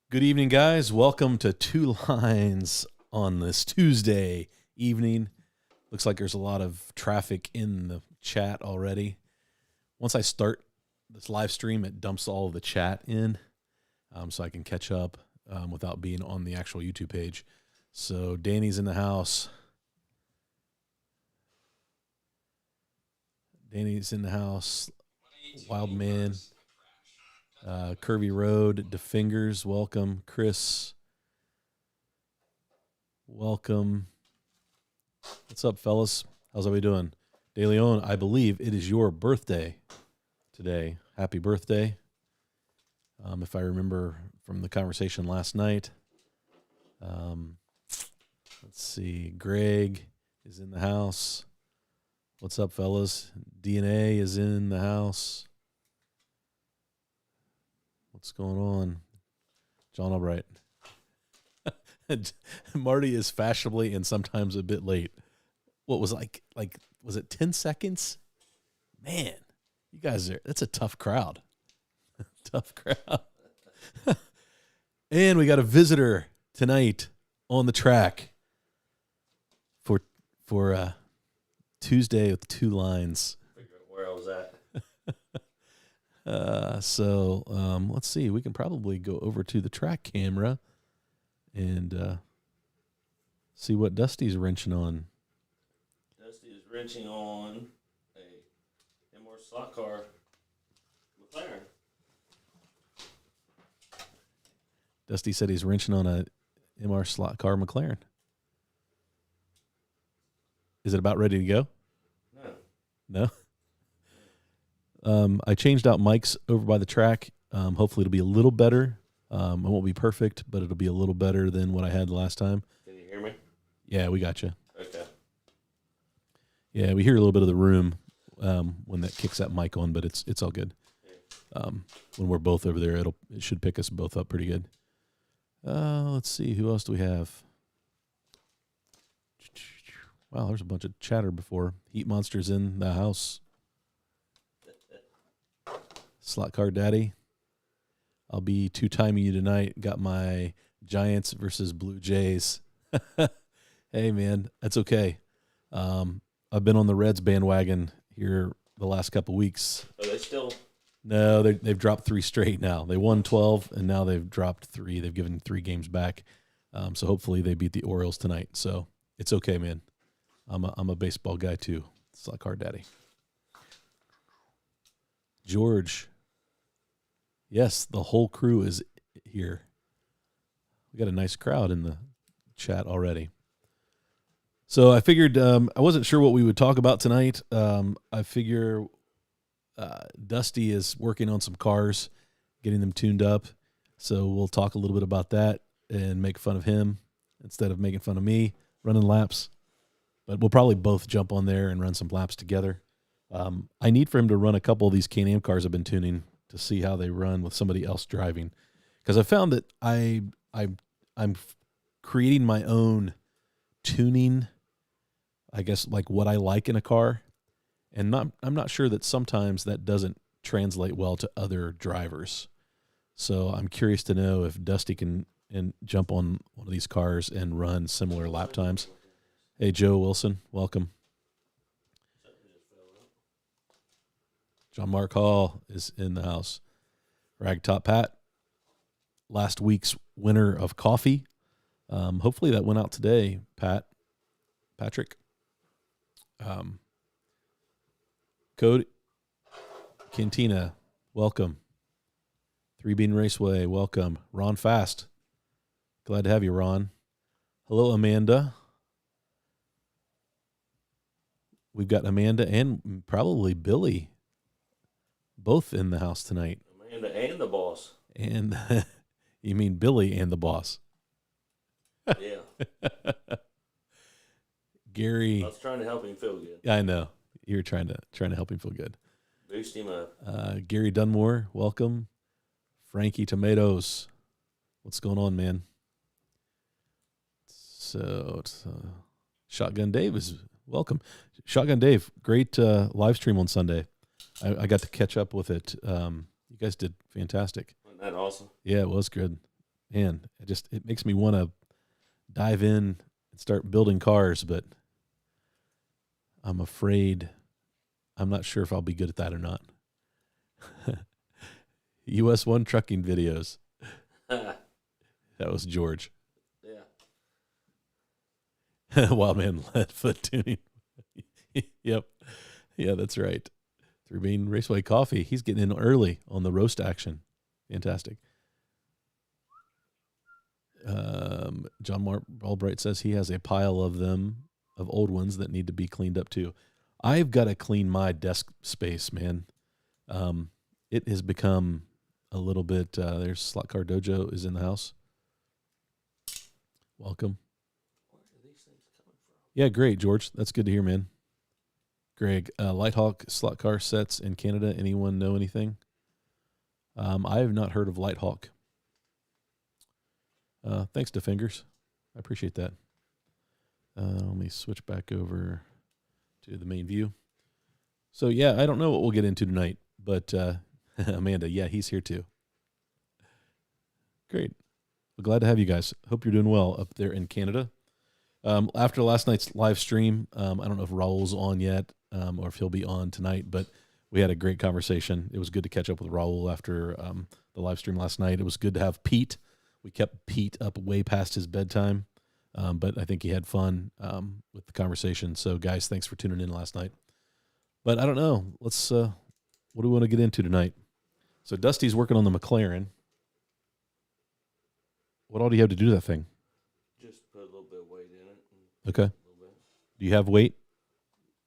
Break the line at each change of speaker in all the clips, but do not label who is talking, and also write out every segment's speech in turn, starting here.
Good evening, guys. Welcome to Two Lines on this Tuesday evening. Looks like there's a lot of traffic in the chat already. Once I start this live stream, it dumps all of the chat in so I can catch up without being on the actual YouTube page. So Danny's in the house. Wild Man. Curvy Road, DeFingers, welcome. Chris, welcome. What's up, fellas? How's everybody doing? De Leon, I believe it is your birthday today. Happy birthday. If I remember from the conversation last night. Let's see. Greg is in the house. What's up, fellas? DNA is in the house. What's going on? John Albright. Marty is fashionably and sometimes a bit late. What was was it 10 seconds? Man, you guys that's a tough crowd. Tough crowd. And we got a visitor tonight on the track for Tuesday with Two Lines.
Figure out where I was at.
Let's see. We can probably go over to the track camera and see what Dusty's wrenching on.
Dusty is wrenching on a MR slot car McLaren.
Dusty said he's wrenching on a MR slot car McLaren. Is it about ready to go? No? I changed out mics over by the track. Hopefully it'll be a little better. It won't be perfect, but it'll be a little better than what I had the last time.
Can you hear me?
Yeah, we got you.
Okay.
Yeah, we hear a little bit of the room when that kicks that mic on, but it's all good. When we're both over there, it should pick us both up pretty good. Let's see, who else do we have? Wow, there's a bunch of chatter before. Heat Monster's in the house. Slot car daddy. I'll be two-timing you tonight. Got my Giants versus Blue Jays. Hey, man, that's okay. I've been on the Reds bandwagon here the last couple weeks.
Are they still?
No, they've dropped 3 straight now. They won 12, and now they've dropped 3. They've given 3 games back. So hopefully they beat the Orioles tonight. So it's okay, man. I'm a baseball guy too. Slot car daddy. George. Yes, the whole crew is here. We got a nice crowd in the chat already. So I figured I wasn't sure what we would talk about tonight. I figure Dusty is working on some cars, getting them tuned up. So we'll talk a little bit about that and make fun of him instead of making fun of me running laps. But we'll probably both jump on there and run some laps together. I need for him to run a couple of these Can-Am cars I've been tuning to see how they run with somebody else driving. Because I found that I'm creating my own tuning, I guess, like what I like in a car. And I'm not sure that sometimes that doesn't translate well to other drivers. So I'm curious to know if Dusty can jump on one of these cars and run similar lap times. Hey, Joe Wilson, welcome. John Mark Hall is in the house. Ragtop Pat, last week's winner of coffee. Hopefully that went out today, Patrick. Code Cantina, welcome. 3 Bean Raceway, welcome. Ron Fast, glad to have you, Ron. Hello, Amanda. We've got Amanda and probably Billy both in the house tonight.
Amanda and the boss.
And you mean Billy and the boss?
Yeah.
Gary.
I was trying to help him feel good.
I know. You were trying to help him feel good.
Boost him up.
Gary Dunmore, welcome. Frankie Tomatoes. What's going on, man? So Shotgun Dave is welcome. Shotgun Dave, great live stream on Sunday. I got to catch up with it. You guys did fantastic.
Wasn't that awesome?
Yeah, it was good. Man, it makes me want to dive in and start building cars, but I'm afraid I'm not sure if I'll be good at that or not. US 1 trucking videos.
Yeah.
That was George. Wild Man lead foot tuning. Yep. Yeah, that's right. Through Bean Raceway Coffee. He's getting in early on the roast action. Fantastic. John Albright says he has a pile of them, of old ones that need to be cleaned up too. I've got to clean my desk space, man. It has become a little bit, there's Slot Car Dojo is in the house. Welcome.
Where are these things coming from?
Yeah, great, George. That's good to hear, man. Greg, Lighthawk slot car sets in Canada. Anyone know anything? I have not heard of Lighthawk. Thanks to Fingers. I appreciate that. Let me switch back over to the main view. So, yeah, I don't know what we'll get into tonight, but Amanda, yeah, he's here too. Great. Well, glad to have you guys. Hope you're doing well up there in Canada. After last night's live stream, I don't know if Raul's on yet or if he'll be on tonight, but we had a great conversation. It was good to catch up with Raul after the live stream last night. It was good to have Pete. We kept Pete up way past his bedtime, but I think he had fun with the conversation. So, guys, thanks for tuning in last night. But I don't know. Let's. What do we want to get into tonight? So Dusty's working on the McLaren. What all do you have to do to that thing?
Just put a little bit of weight in it.
Okay.
A little bit.
Do you have weight?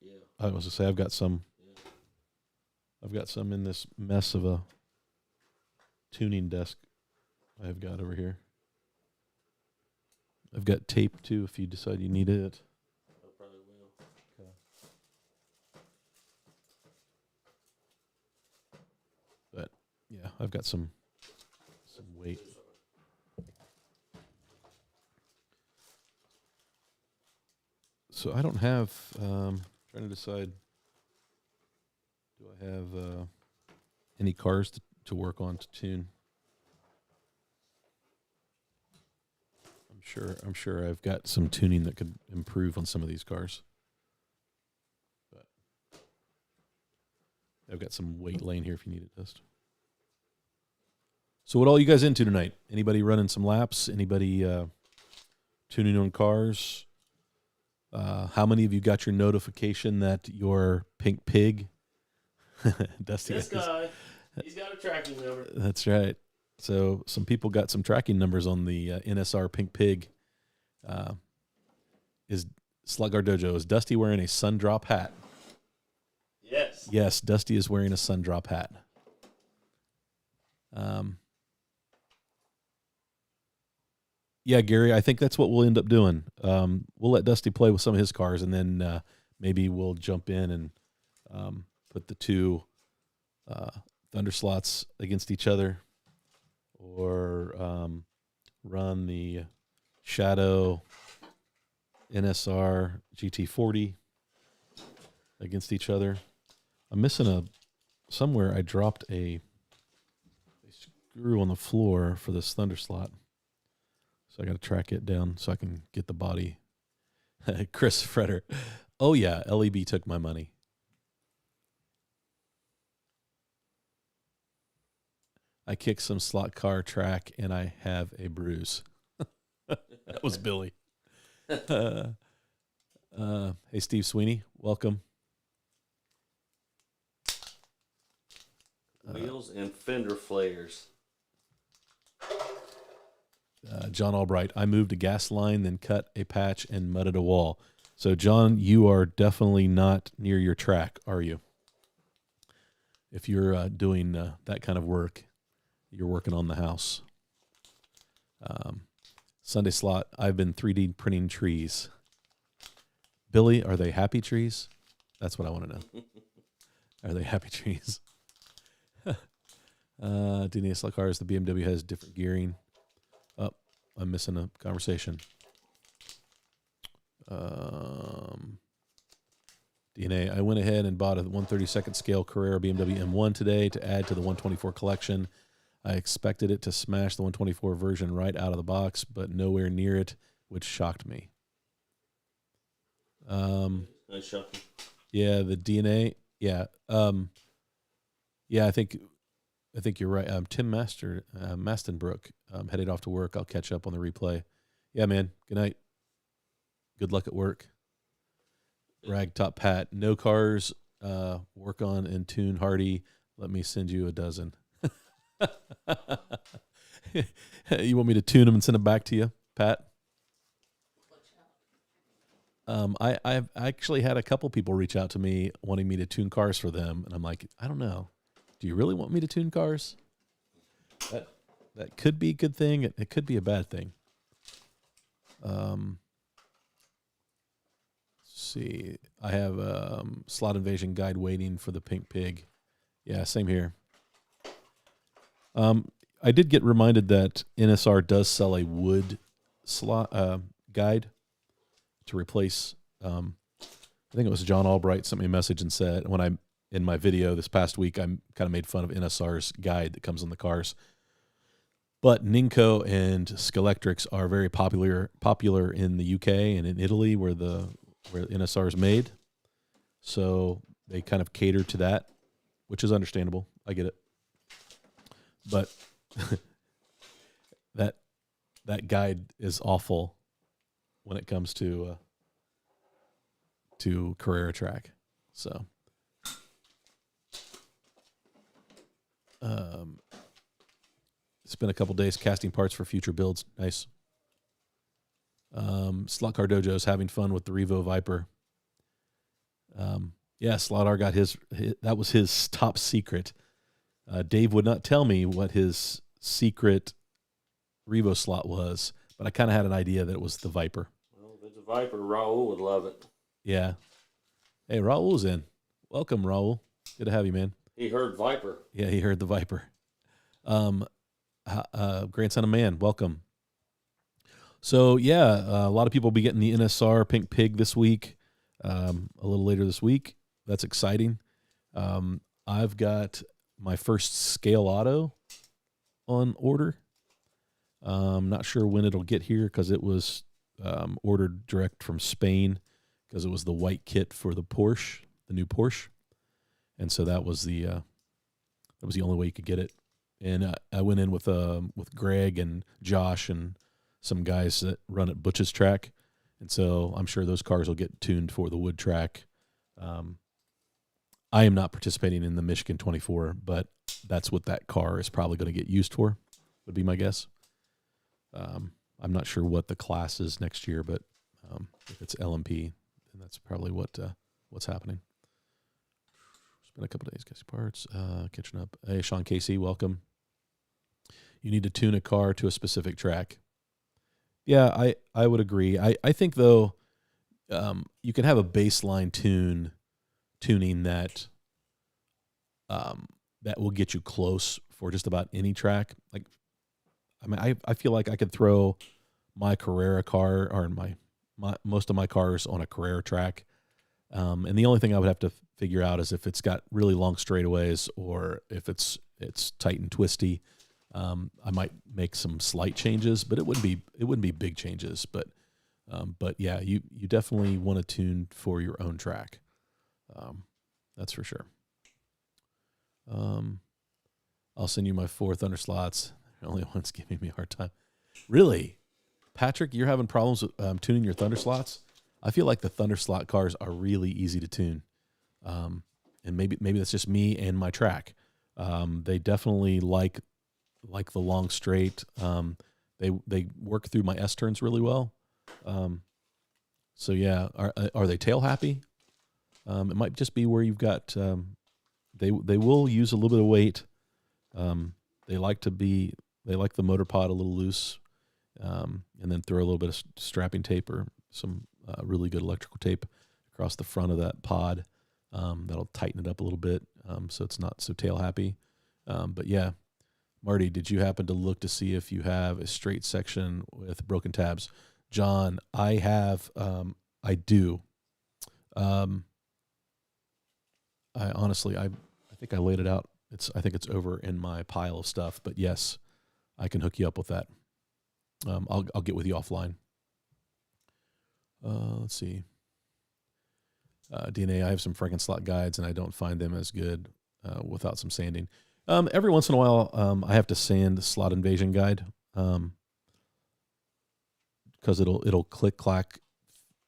Yeah.
I was to say I've got some.
Yeah.
I've got some in this mess of a tuning desk I've got over here. I've got tape too if you decide you need it.
I probably will.
Okay. But yeah, I've got some weight. So I don't have, trying to decide, do I have any cars to work on to tune? I'm sure I've got some tuning that could improve on some of these cars. But I've got some weight laying here if you need it, Dust. So what all you guys into tonight? Anybody running some laps? Anybody tuning on cars? How many of you got your notification that your pink pig? Dusty.
This guy, he's got a tracking number.
That's right. So some people got some tracking numbers on the NSR pink pig. Is Sluggar Dojo, is Dusty wearing a sundrop hat?
Yes.
Yes, Dusty is wearing a sundrop hat. Yeah, Gary, I think that's what we'll end up doing. We'll let Dusty play with some of his cars, and then maybe we'll jump in and put the two Thunder slots against each other, or run the Shadow NSR GT40 against each other. I'm missing somewhere I dropped a screw on the floor for this Thunder slot. So I got to track it down so I can get the body. Chris Freder. Oh, yeah, LEB took my money. I kicked some slot car track, and I have a bruise. That was Billy. Hey, Steve Sweeney. Welcome.
Wheels and fender flares.
John Albright, I moved a gas line, then cut a patch and mudded a wall. So, John, you are definitely not near your track, are you? If you're doing that kind of work, you're working on the house. Sunday slot, I've been 3D printing trees. Billy, are they happy trees? That's what I want to know. Are they happy trees? DNA slot cars, the BMW has different gearing. Oh, I'm missing a conversation. DNA, I went ahead and bought a 132nd scale Carrera BMW M1 today to add to the 124 collection. I expected it to smash the 124 version right out of the box, but nowhere near it, which shocked me.
Nice shocking.
Yeah, the DNA. Yeah. Yeah, I think you're right. Tim Mastenbrook headed off to work. I'll catch up on the replay. Yeah, man. Good night. Good luck at work. Ragtop Pat. No cars. Work on and tune Hardy. Let me send you a dozen. You want me to tune them and send them back to you, Pat? I've actually had a couple people reach out to me wanting me to tune cars for them, and I'm like, I don't know. Do you really want me to tune cars? That could be a good thing. It could be a bad thing. Let's see. I have Slot Invasion guide waiting for the Pink Pig. Yeah, same here. I did get reminded that NSR does sell a wood slot guide to replace. I think it was John Albright sent me a message and said when I in my video this past week I kind of made fun of NSR's guide that comes on the cars. But Ninco and Scalectrics are very popular in the UK and in Italy where NSR is made. So they kind of cater to that, which is understandable. I get it. But that guide is awful when it comes to Carrera track. So it's been a couple days casting parts for future builds. Nice. Slot Car Dojo is having fun with the Revo Viper. Yeah, Slot got his that was his top secret. Dave would not tell me what his secret Revo slot was, but I kind of had an idea that it was the Viper.
Well, if it's a Viper, Raul would love it.
Yeah. Hey, Raul's in. Welcome, Raul. Good to have you, man.
He heard Viper.
Yeah, he heard the Viper. Grandson of Man, welcome. So, yeah, a lot of people will be getting the NSR Pink Pig this week, a little later this week. That's exciting. I've got my first scale auto on order. Not sure when it'll get here because it was ordered direct from Spain because it was the white kit for the Porsche, the new Porsche, and so that was the only way you could get it. And I went in with Greg and Josh and some guys that run at Butch's track, and so I'm sure those cars will get tuned for the wood track. I am not participating in the Michigan 24, but that's what that car is probably going to get used for, would be my guess. I'm not sure what the class is next year, but if it's LMP, then that's probably what's happening. It's been a couple days, Casey Parts, catching up. Hey, Sean Casey, welcome. You need to tune a car to a specific track. Yeah, I would agree. I think, though, you can have a baseline tuning that that will get you close for just about any track. Like, I mean, I feel like I could throw my Carrera car or my most of my cars on a Carrera track, and the only thing I would have to figure out is if it's got really long straightaways or if it's tight and twisty. I might make some slight changes, but it wouldn't be big changes. But yeah, you definitely want to tune for your own track. That's for sure. I'll send you my 4 Thunder slots. The only one's giving me a hard time. Really? Patrick, you're having problems with tuning your Thunder slots? I feel like the Thunder slot cars are really easy to tune. And maybe that's just me and my track. They definitely like the long straight. They work through my S turns really well. So yeah, are they tail happy? It might just be where you've got they will use a little bit of weight. They like the motor pod a little loose, and then throw a little bit of strapping tape or some really good electrical tape across the front of that pod. That'll tighten it up a little bit, so it's not so tail happy. But yeah, Marty, did you happen to look to see if you have a straight section with broken tabs? John, I have. I do. I honestly, I think I laid it out I think it's over in my pile of stuff. But yes, I can hook you up with that. I'll get with you offline. Let's see. DNA. I have some Frankenslot guides, and I don't find them as good without some sanding. Every once in a while, I have to sand the Slot Invasion guide because it'll click clack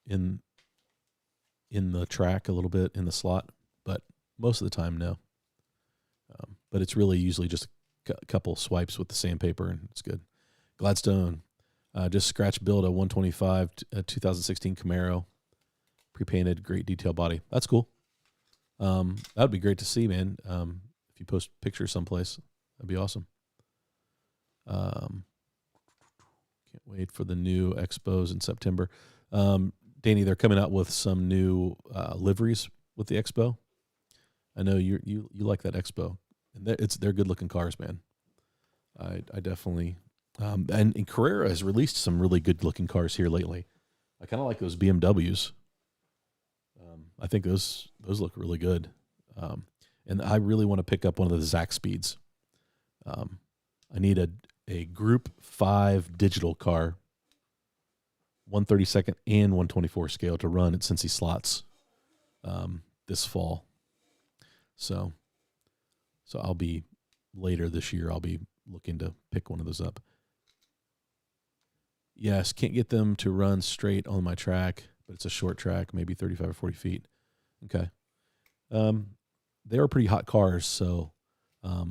in the track a little bit in the slot, but most of the time, no. But it's really usually just a couple swipes with the sandpaper, and it's good. Gladstone, just scratch build a 125 2016 Camaro, pre-painted, great detail body. That's cool. That would be great to see, man. If you post pictures someplace, that'd be awesome. Can't wait for the new expos in September. Danny, they're coming out with some new liveries with the expo. I know you like that expo, and they're good looking cars, man. I definitely and Carrera has released some really good looking cars here lately. I kind of like those BMWs. I think those look really good, and I really want to pick up one of the Zack Speeds. I need a Group 5 digital car, 132nd and 124 scale to run at Cincy Slots this fall. So I'll be later this year. I'll be looking to pick one of those up. Yes, can't get them to run straight on my track, but it's a short track, maybe 35 or 40 feet. Okay. They are pretty hot cars, so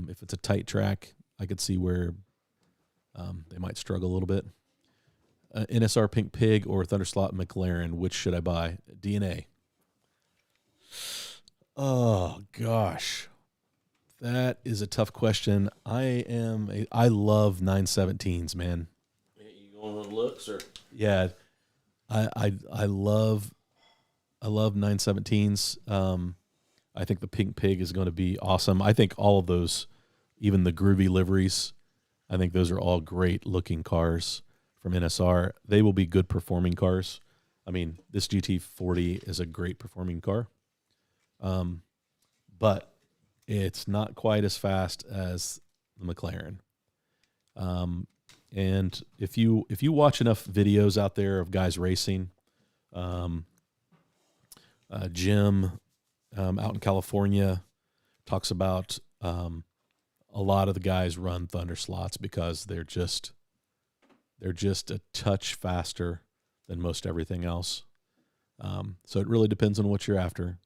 if it's a tight track, I could see where they might struggle a little bit. NSR Pink Pig or Thunderslot McLaren, which should I buy? DNA. Oh, gosh. That is a tough question. I love 917s, man.
You going on looks or?
Yeah. I love 917s. I think the Pink Pig is going to be awesome. I think all of those, even the groovy liveries, I think those are all great looking cars from NSR. They will be good performing cars. I mean, this GT40 is a great performing car. But it's not quite as fast as the McLaren. And if you watch enough videos out there of guys racing, Jim out in California talks about a lot of the guys run Thunder slots because they're just a touch faster than most everything else. So it really depends on what you're after.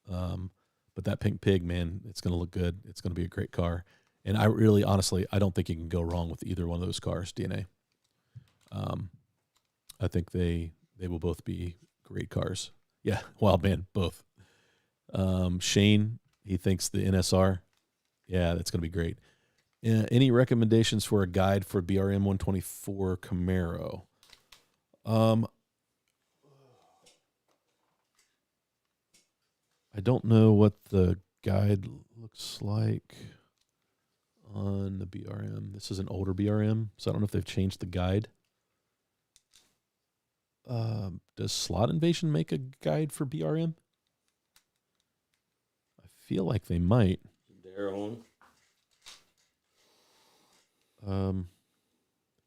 But that Pink Pig, man, it's going to look good. It's going to be a great car. And I really, honestly, I don't think you can go wrong with either one of those cars, DNA. I think they will both be great cars. Yeah, wild man, both. Shane, he thinks the NSR. Yeah, that's going to be great. Any recommendations for a guide for BRM 124 Camaro? I don't know what the guide looks like on the BRM. This is an older BRM, so I don't know if they've changed the guide. Does Slot Invasion make a guide for BRM? I feel like they might.
Their own.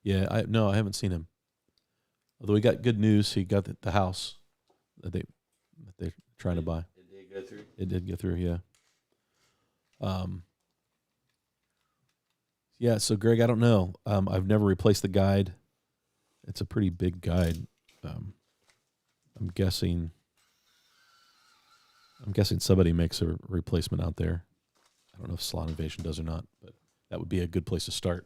Yeah, I haven't seen him. Although we got good news, he got the house that they're trying to buy.
It did go through.
It did go through, yeah. Yeah, so Greg, I don't know. I've never replaced the guide. It's a pretty big guide. I'm guessing somebody makes a replacement out there. I don't know if Slot Invasion does or not, but that would be a good place to start.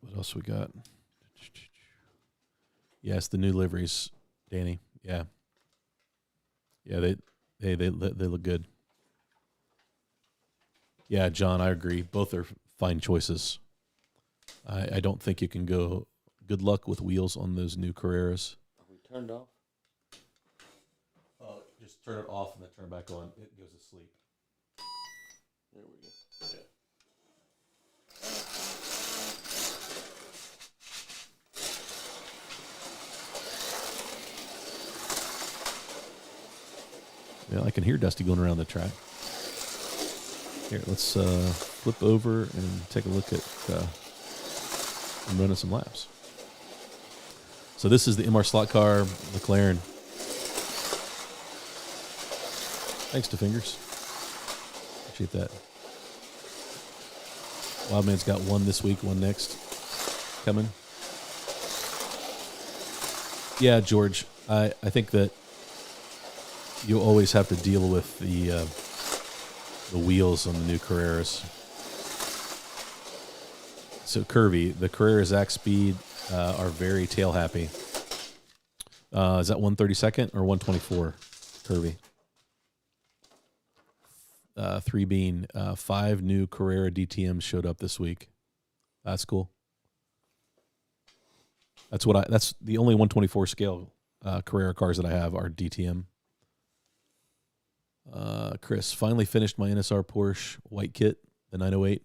What else we got? Yes, the new liveries, Danny. Yeah. Yeah, they look good. Yeah, John, I agree. Both are fine choices. I don't think you can go. Good luck with wheels on those new Carreras.
Are we turned off?
Just turn it off and then turn it back on. It goes to sleep.
There we go. Okay.
Yeah, I can hear Dusty going around the track. Here, let's flip over and take a look at I'm running some laps. So this is the MR slot car McLaren. Thanks to Fingers. Appreciate that. Wildman's got one this week, one next coming. Yeah, George, I think that you'll always have to deal with the wheels on the new Carreras. So curvy, the Carrera Zach Speed are very tail happy. Is that 132nd or 124 curvy? 3 bean, 5 new Carrera DTMs showed up this week. That's cool. That's the only 124 scale Carrera cars that I have are DTM. Chris, finally finished my NSR Porsche white kit, the 908.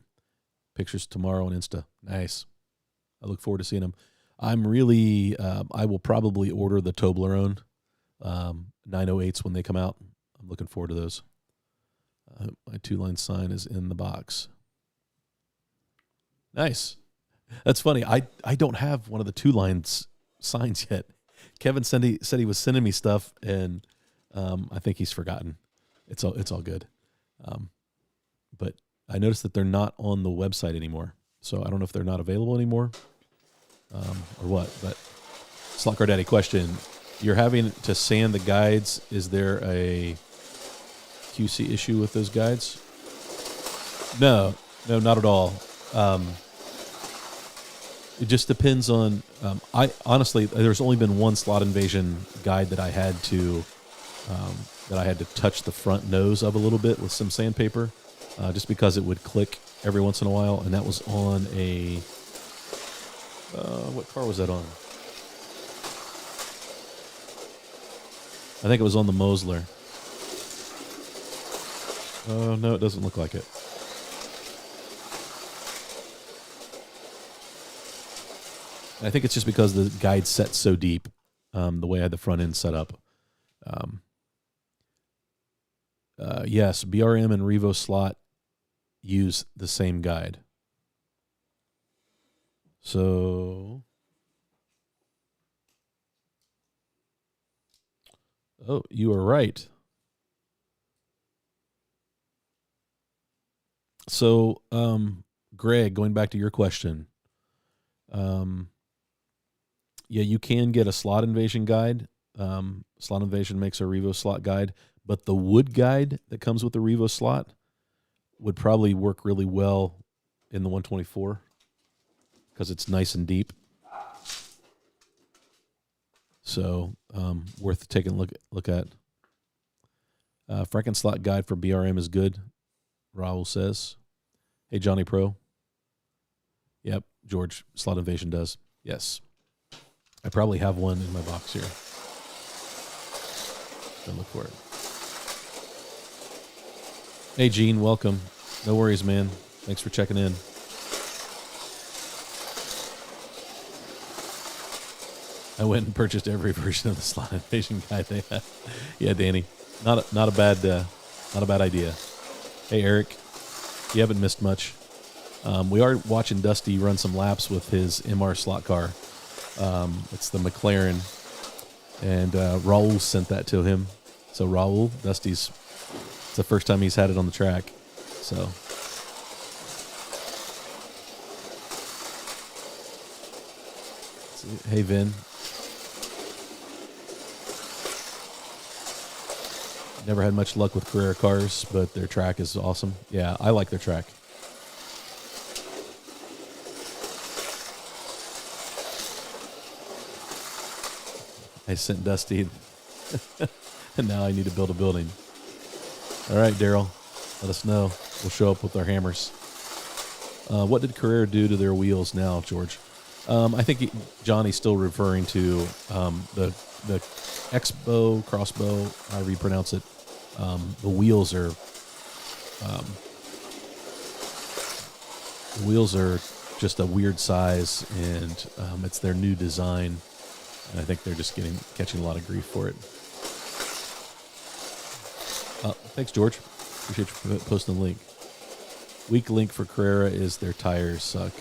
Pictures tomorrow on Insta. Nice. I look forward to seeing them. I'm really, I will probably order the Toblerone 908s when they come out. I'm looking forward to those. My 2-line sign is in the box. Nice. That's funny. I don't have one of the 2-line signs yet. Kevin said he was sending me stuff, and I think he's forgotten. It's all good. But I noticed that they're not on the website anymore. So I don't know if they're not available anymore or what. But Slot Car Daddy question. You're having to sand the guides. Is there a QC issue with those guides? No, not at all. It just depends on. I honestly, there's only been one Slot Invasion guide that I had to touch the front nose of a little bit with some sandpaper, just because it would click every once in a while, and that was on a. What car was that on? I think it was on the Mosler. Oh, no, it doesn't look like it. I think it's just because the guide set so deep, the way I had the front end set up. Yes, BRM and Revo Slot use the same guide. So, oh, you are right. So, Greg, going back to your question, yeah, you can get a Slot Invasion guide. Slot Invasion makes a Revo Slot guide, but the wood guide that comes with the Revo Slot would probably work really well in the 124 because it's nice and deep. So, worth taking a look at. Franken Slot guide for BRM is good, Raul says. Hey, Johnny Pro. Yep, George, Slot Invasion does. Yes. I probably have one in my box here. Don't look for it. Hey, Gene, welcome. No worries, man. Thanks for checking in. I went and purchased every version of the Slot Invasion guide they have. Yeah, Danny, not a bad idea. Hey, Eric, you haven't missed much. We are watching Dusty run some laps with his MR slot car. It's the McLaren, and Raul sent that to him. So Raul, Dusty's, it's the first time he's had it on the track. So hey, Vin. Never had much luck with Carrera cars, but their track is awesome. Yeah, I like their track. I sent Dusty, and now I need to build a building. All right, Daryl, let us know. We'll show up with our hammers. What did Carrera do to their wheels now, George? I think Johnny's still referring to the X-bow, crossbow, however you pronounce it. The wheels are just a weird size, and it's their new design. And I think they're just catching a lot of grief for it. Thanks, George. Appreciate you posting the link. Weak link for Carrera is their tires suck.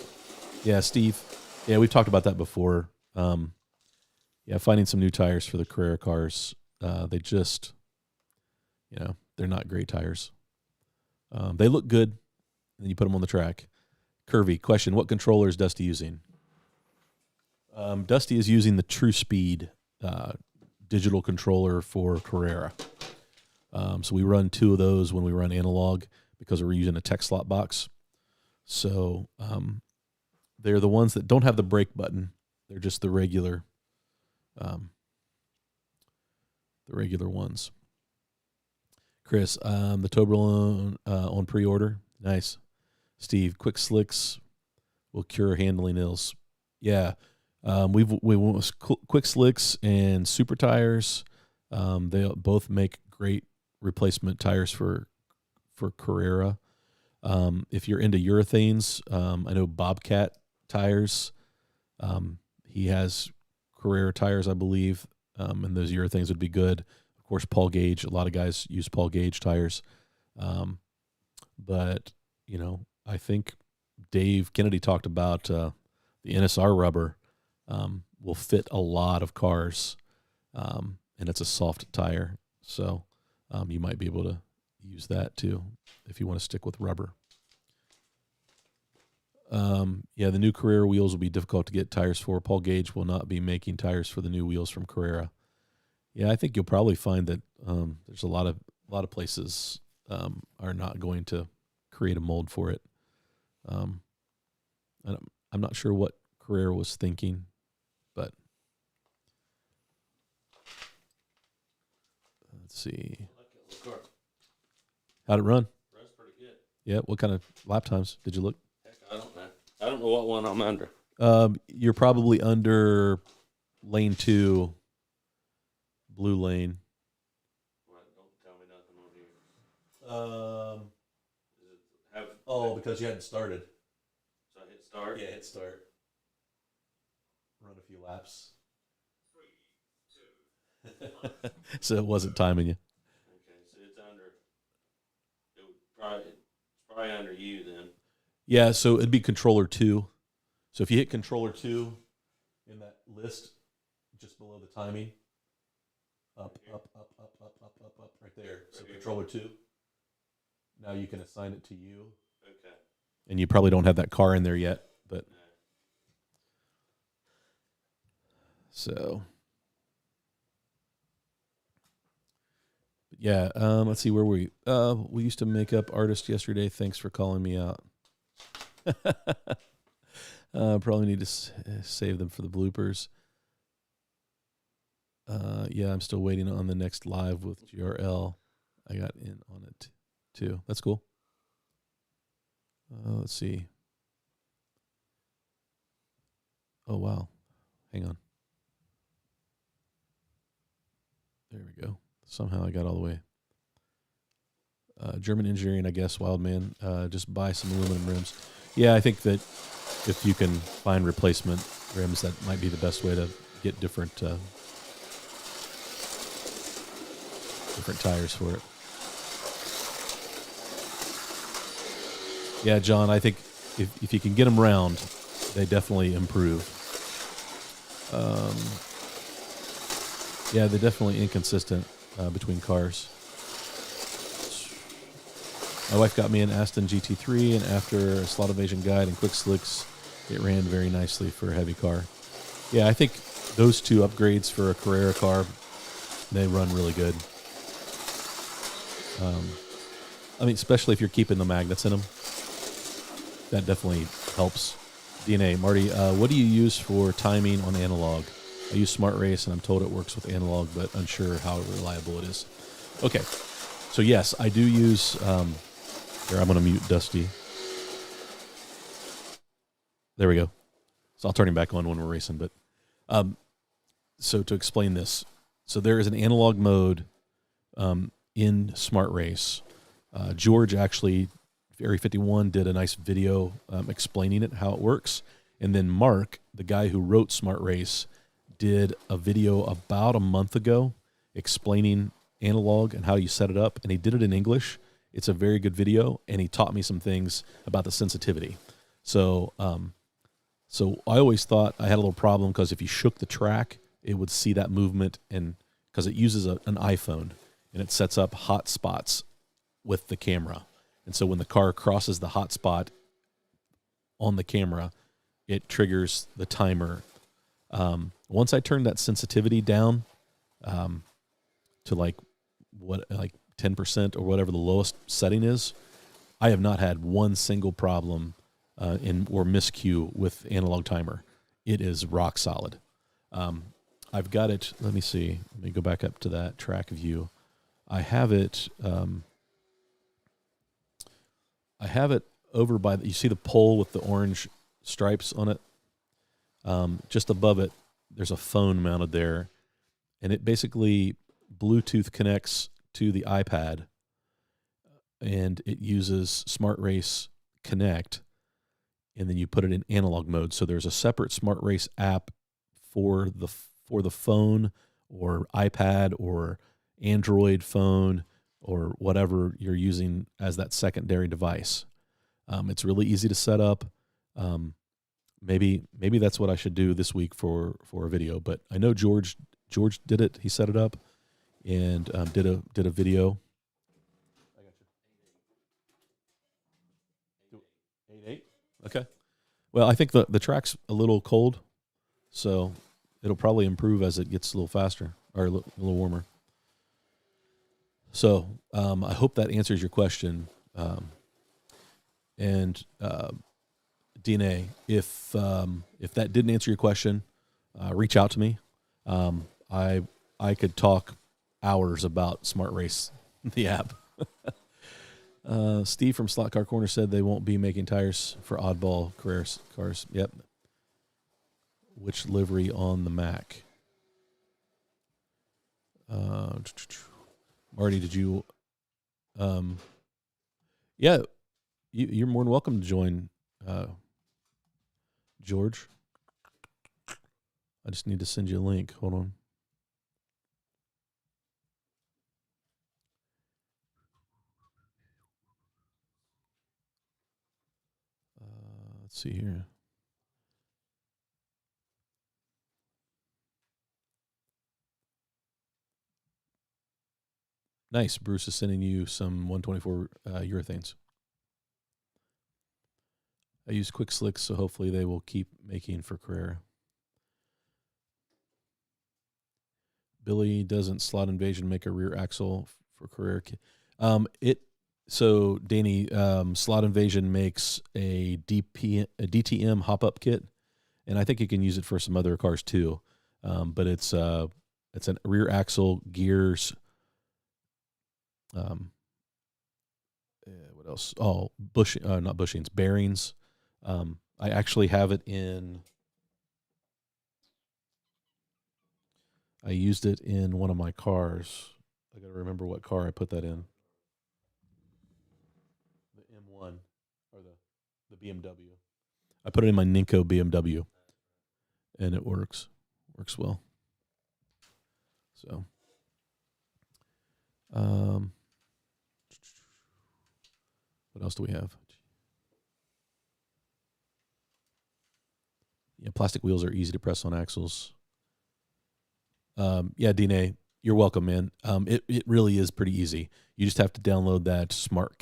Yeah, Steve. Yeah, we've talked about that before. Yeah, finding some new tires for the Carrera cars. They just, they're not great tires. They look good, and then you put them on the track. Curvy, question, what controller is Dusty using? Dusty is using the True Speed digital controller for Carrera. So we run 2 of those when we run analog because we're using a tech slot box. So they're the ones that don't have the brake button. They're just the regular ones. Chris, the Toblerone on pre-order. Nice. Steve, quick slicks will cure handling ills. Yeah. We went with quick slicks and super tires. They both make great replacement tires for Carrera. If you're into urethanes, I know Bobcat tires. He has Carrera tires, I believe, and those urethanes would be good. Of course, Paul Gage. A lot of guys use Paul Gage tires, but I think Dave Kennedy talked about the NSR rubber will fit a lot of cars, and it's a soft tire, so you might be able to use that too if you want to stick with rubber. Yeah, the new Carrera wheels will be difficult to get tires for. Paul Gage will not be making tires for the new wheels from Carrera. Yeah, I think you'll probably find that there's a lot of places are not going to create a mold for it. I'm not sure what Carrera was thinking, but let's see. How'd it run?
Runs pretty good.
Yeah, what kind of lap times did you look?
Heck, I don't know. I don't know what one I'm under.
You're probably under lane 2, blue lane.
Well, don't tell me nothing on here.
Because you hadn't started.
So I hit start?
Yeah, hit start. Run a few laps. 3, 2, 1. So it wasn't timing you.
Okay, so it's under. It's probably under you then.
Yeah, so it'd be controller 2. So if you hit controller 2 in that list, just below the timing, up, right there. So controller 2. Now you can assign it to you.
Okay.
And you probably don't have that car in there yet, but
No.
so yeah. Let's see where we used to make up artists yesterday. Thanks for calling me out. Probably need to save them for the bloopers. Yeah, I'm still waiting on the next live with GRL. I got in on it too. That's cool. Let's see. Oh, wow. Hang on. There we go. Somehow I got all the way. German engineering, I guess, Wild Man. Just buy some aluminum rims. Yeah, I think that if you can find replacement rims, that might be the best way to get different tires for it. Yeah, John, I think if you can get them round, they definitely improve. Yeah, they're definitely inconsistent between cars. My wife got me an Aston GT3, and after a slot evasion guide and quick slicks, it ran very nicely for a heavy car. Yeah, I think those 2 upgrades for a Carrera car, they run really good. I mean, especially if you're keeping the magnets in them. That definitely helps. DNA, Marty, what do you use for timing on analog? I use Smart Race, and I'm told it works with analog, but unsure how reliable it is. Okay, so yes, I do use... here, I'm going to mute Dusty. There we go. So I'll turn him back on when we're racing. But so to explain this, so there is an analog mode in Smart Race. George actually, Area 51, did a nice video explaining it, how it works. And then Mark, the guy who wrote Smart Race, did a video about a month ago explaining analog and how you set it up, and he did it in English. It's a very good video, and he taught me some things about the sensitivity. So, so I always thought I had a little problem because if you shook the track, it would see that movement, and because it uses an iPhone, and it sets up hot spots with the camera. And so when the car crosses the hot spot on the camera, it triggers the timer. Once I turned that sensitivity down to like 10% or whatever the lowest setting is, I have not had one single problem or miscue with analog timer. It is rock solid. I've got it. Let me see. Let me go back up to that track view. I have it. I have it over by. You see the pole with the orange stripes on it. Just above it, there's a phone mounted there, and it basically Bluetooth connects to the iPad, and it uses Smart Race Connect, and then you put it in analog mode. So there's a separate Smart Race app for the phone or iPad or Android phone or whatever you're using as that secondary device. It's really easy to set up. Maybe that's what I should do this week for a video. But I know George did it. He set it up and did a video. I got you. 8.8. Okay. Well, I think the track's a little cold, so it'll probably improve as it gets a little faster or a little warmer. So I hope that answers your question. And DNA, if that didn't answer your question, reach out to me. I could talk hours about Smart Race, the app. Steve from Slot Car Corner said they won't be making tires for oddball Carrera cars. Yep. Which livery on the Mac? Marty, did you? Yeah, you're more than welcome to join, George. I just need to send you a link. Hold on. Let's see here. Nice. Bruce is sending you some 124 urethanes. I use Quick Slicks, so hopefully they will keep making for Carrera. Billy, doesn't Slot Invasion make a rear axle for Carrera? So Danny, Slot Invasion makes a DTM hop-up kit, and I think you can use it for some other cars too. But it's a rear axle, gears. What else? Oh, not bushings, bearings. I actually have it in. I used it in one of my cars. I got to remember what car I put that in. The M1 or the BMW. I put it in my Ninko BMW, and it works well. So, what else do we have? Yeah, plastic wheels are easy to press on axles. Yeah, DNA, you're welcome, man. It really is pretty easy. You just have to download that Smart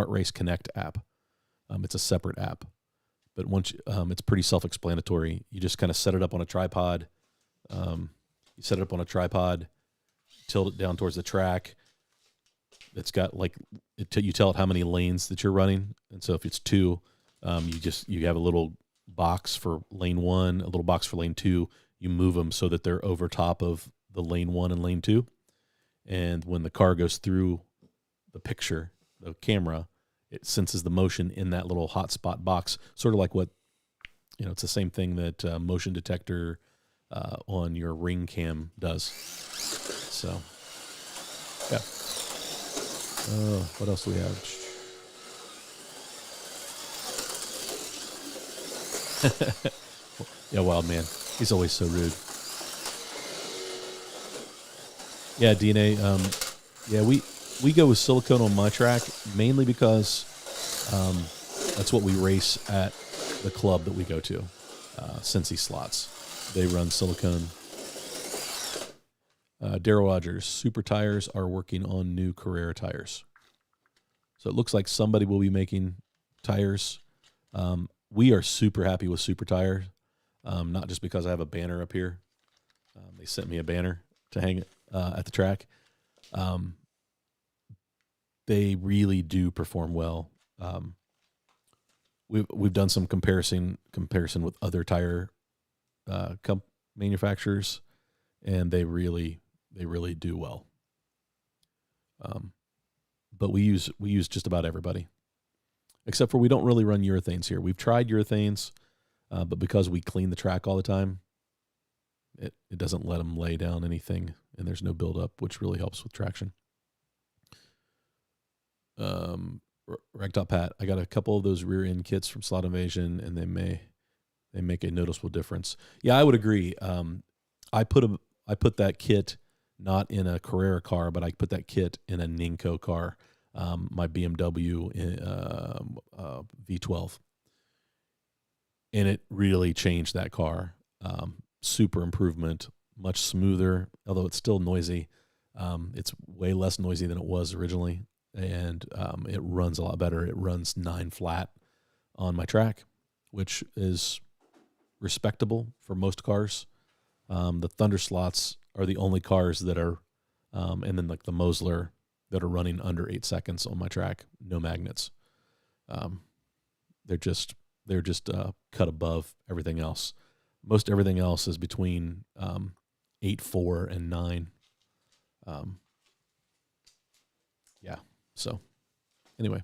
Race Connect app. It's a separate app, but once it's pretty self-explanatory. You just kind of set it up on a tripod. You set it up on a tripod, tilt it down towards the track. It's got you tell it how many lanes that you're running, and so if it's 2, you have a little box for lane 1, a little box for lane 2. You move them so that they're over top of the lane 1 and lane 2. And when the car goes through the picture, the camera, it senses the motion in that little hotspot box, sort of like what, it's the same thing that motion detector on your ring cam does. So, yeah. What else do we have? Yeah, Wild Man. He's always so rude. Yeah, DNA. Yeah, we go with silicone on my track mainly because that's what we race at the club that we go to, Cincy Slots. They run silicone. Daryl Rogers, Super Tires are working on new Carrera tires. So it looks like somebody will be making tires. We are super happy with Super Tires, not just because I have a banner up here. They sent me a banner to hang at the track. They really do perform well. We've done some comparison with other tire manufacturers, and they really do well. But we use just about everybody, except for we don't really run urethanes here. We've tried urethanes, but because we clean the track all the time, it doesn't let them lay down anything, and there's no buildup, which really helps with traction. Ragtop Pat, I got a couple of those rear end kits from Slot Invasion, and they make a noticeable difference. Yeah, I would agree. I put that kit not in a Carrera car, but I put that kit in a Ninko car, my BMW V12, and it really changed that car. Super improvement, much smoother, although it's still noisy. It's way less noisy than it was originally, and it runs a lot better. It runs 9 flat on my track, which is respectable for most cars. The Thunder Slots are the only cars that are, and then like the Mosler that are running under 8 seconds on my track, no magnets. They're just cut above everything else. Most everything else is between 8.4 and 9. Yeah. So anyway,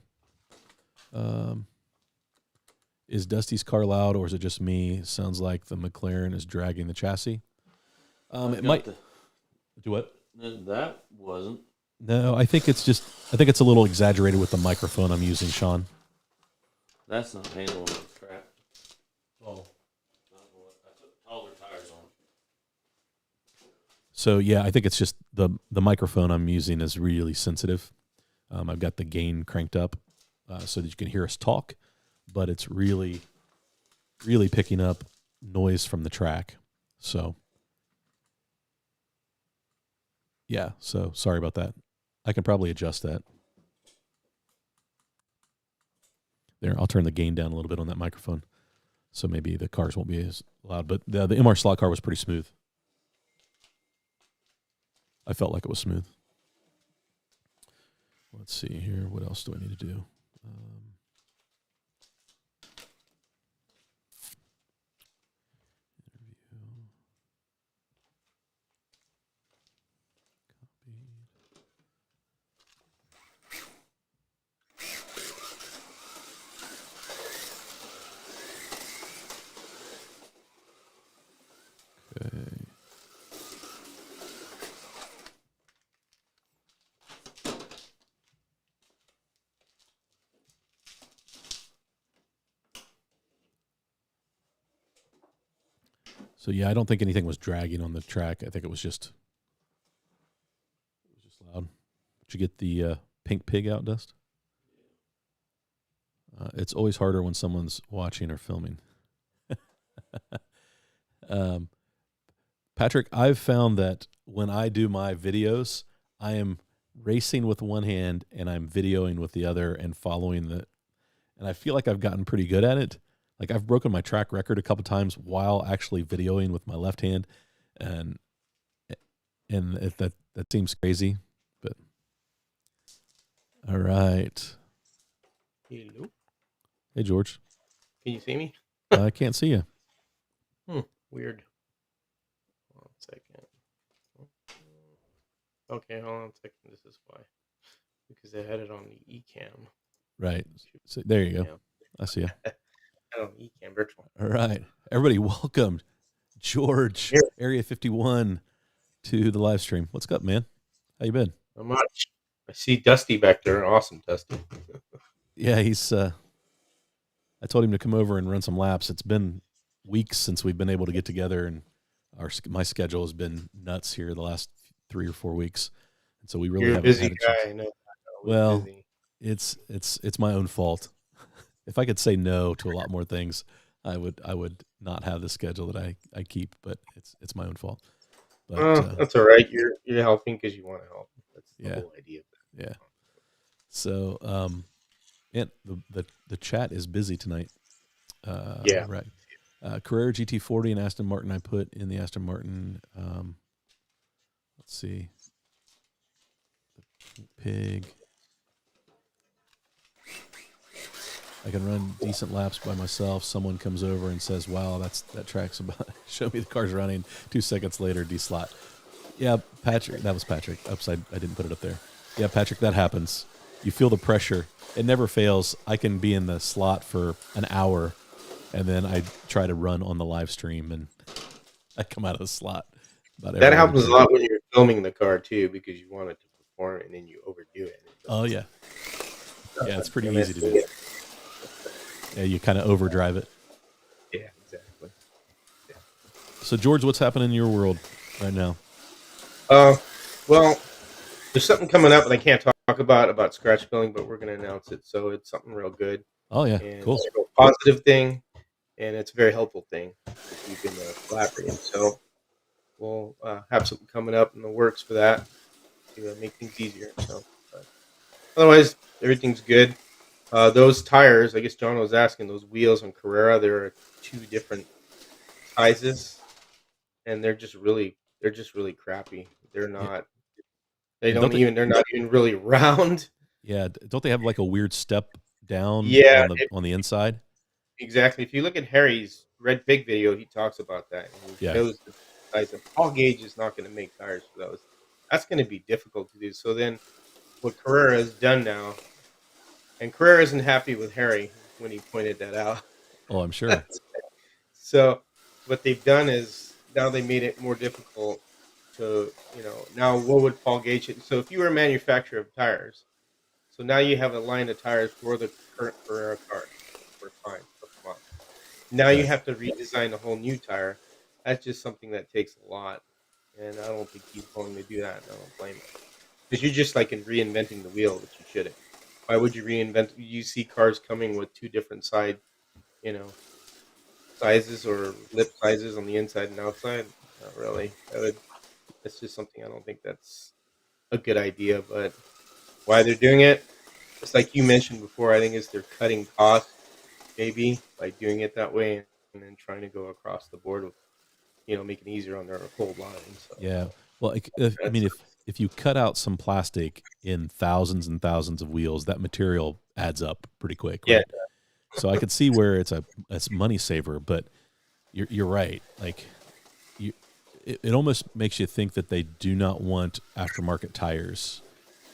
is Dusty's car loud, or is it just me? Sounds like the McLaren is dragging the chassis. It might. Do what?
That wasn't.
No, I think it's a little exaggerated with the microphone I'm using, Sean.
That's not handling the track. Oh. I put taller tires on.
So yeah, I think it's just the microphone I'm using is really sensitive. I've got the gain cranked up so that you can hear us talk, but it's really, really picking up noise from the track. So yeah, so sorry about that. I can probably adjust that. There, I'll turn the gain down a little bit on that microphone, so maybe the cars won't be as loud. But the MR slot car was pretty smooth. I felt like it was smooth. Let's see here. What else do I need to do? Okay. So yeah, I don't think anything was dragging on the track. I think it was just loud. Did you get the pink pig out, Dust? It's always harder when someone's watching or filming. Patrick, I've found that when I do my videos, I am racing with one hand and I'm videoing with the other and following and I feel like I've gotten pretty good at it. Like I've broken my track record a couple times while actually videoing with my left hand, and that seems crazy, but all right.
Hello.
Hey George.
Can you see me?
I can't see you.
Weird. Hold on a second. Okay, hold on a second. This is why. Because I had it on the eCam.
Right. So there you go.
Yeah.
I see you.
I don't eCam virtual.
All right. Everybody welcome George,
Here.
Area 51 to the live stream. What's up, man? How you been?
Not much. I see Dusty back there. Awesome, Dusty.
Yeah, he's I told him to come over and run some laps. It's been weeks since we've been able to get together, and my schedule has been nuts here the last 3 or 4 weeks, and so we really
You're a
haven't
busy
had a chance.
guy. I know.
Well,
Busy.
it's my own fault. If I could say no to a lot more things, I would not have the schedule that I keep. But it's my own fault. But
That's all right. You're helping because you want to help. That's the
yeah,
whole idea.
yeah. So and the chat is busy tonight.
Yeah.
Right. Carrera GT40 and Aston Martin. I put in the Aston Martin. Let's see. Pig. I can run decent laps by myself. Someone comes over and says, "Wow, that track's about." Show me the car's running. 2 seconds later, D-slot. Yeah, Patrick. That was Patrick. Upside. I didn't put it up there. Yeah, Patrick. That happens. You feel the pressure. It never fails. I can be in the slot for an hour, and then I try to run on the live stream, and I come out of the slot about
That
every other
happens a
turn.
lot when you're filming the car too, because you want it to perform and then you overdo it.
Oh yeah, yeah. It's pretty
And
easy to do. Yeah, you kind of overdrive it.
Yeah, exactly.
So George, what's happening in your world right now?
Well, there's something coming up that I can't talk about scratch building, but we're going to announce it. So it's something real good,
Oh yeah,
and
cool.
it's a real positive thing, and it's a very helpful thing if you've been collaborating. So we'll have something coming up in the works for that to make things easier. So, but otherwise, everything's good. Those tires, I guess John was asking, those wheels on Carrera, there are 2 different sizes, and they're just really crappy. They're
Yeah.
not.
And don't they?
They're not even really round.
Yeah, don't they have like a weird step down
Yeah,
on the inside?
exactly. If you look at Harry's Red Pig video, he talks about that, and he
Yeah.
shows the size. And Paul Gage is not going to make tires for those. That's going to be difficult to do. So then, what Carrera has done now, and Carrera isn't happy with Harry when he pointed that out.
Oh, I'm sure.
So what they've done is now they made it more difficult to, now what would Paul Gage? So if you were a manufacturer of tires, so now you have a line of tires for the current Carrera cars, for fine, for a month. Now you
Right.
have to redesign a whole new tire. That's just something that takes a lot, and I don't think he's willing to do that. And I don't blame him, because you're just like in reinventing the wheel, which you shouldn't. Why would you reinvent? You see cars coming with 2 different you know, sizes or lip sizes on the inside and outside. Not really. That's just something I don't think that's a good idea. But why they're doing it, it's like you mentioned before. I think is they're cutting costs maybe by doing it that way, and then trying to go across the board with making it easier on their whole line. So
Yeah. Well, I mean,
that's
if you cut out some plastic in thousands and thousands of wheels, that material adds up pretty quick,
yeah,
right? So I could see where it's money saver, but you're right. Like it almost makes you think that they do not want aftermarket tires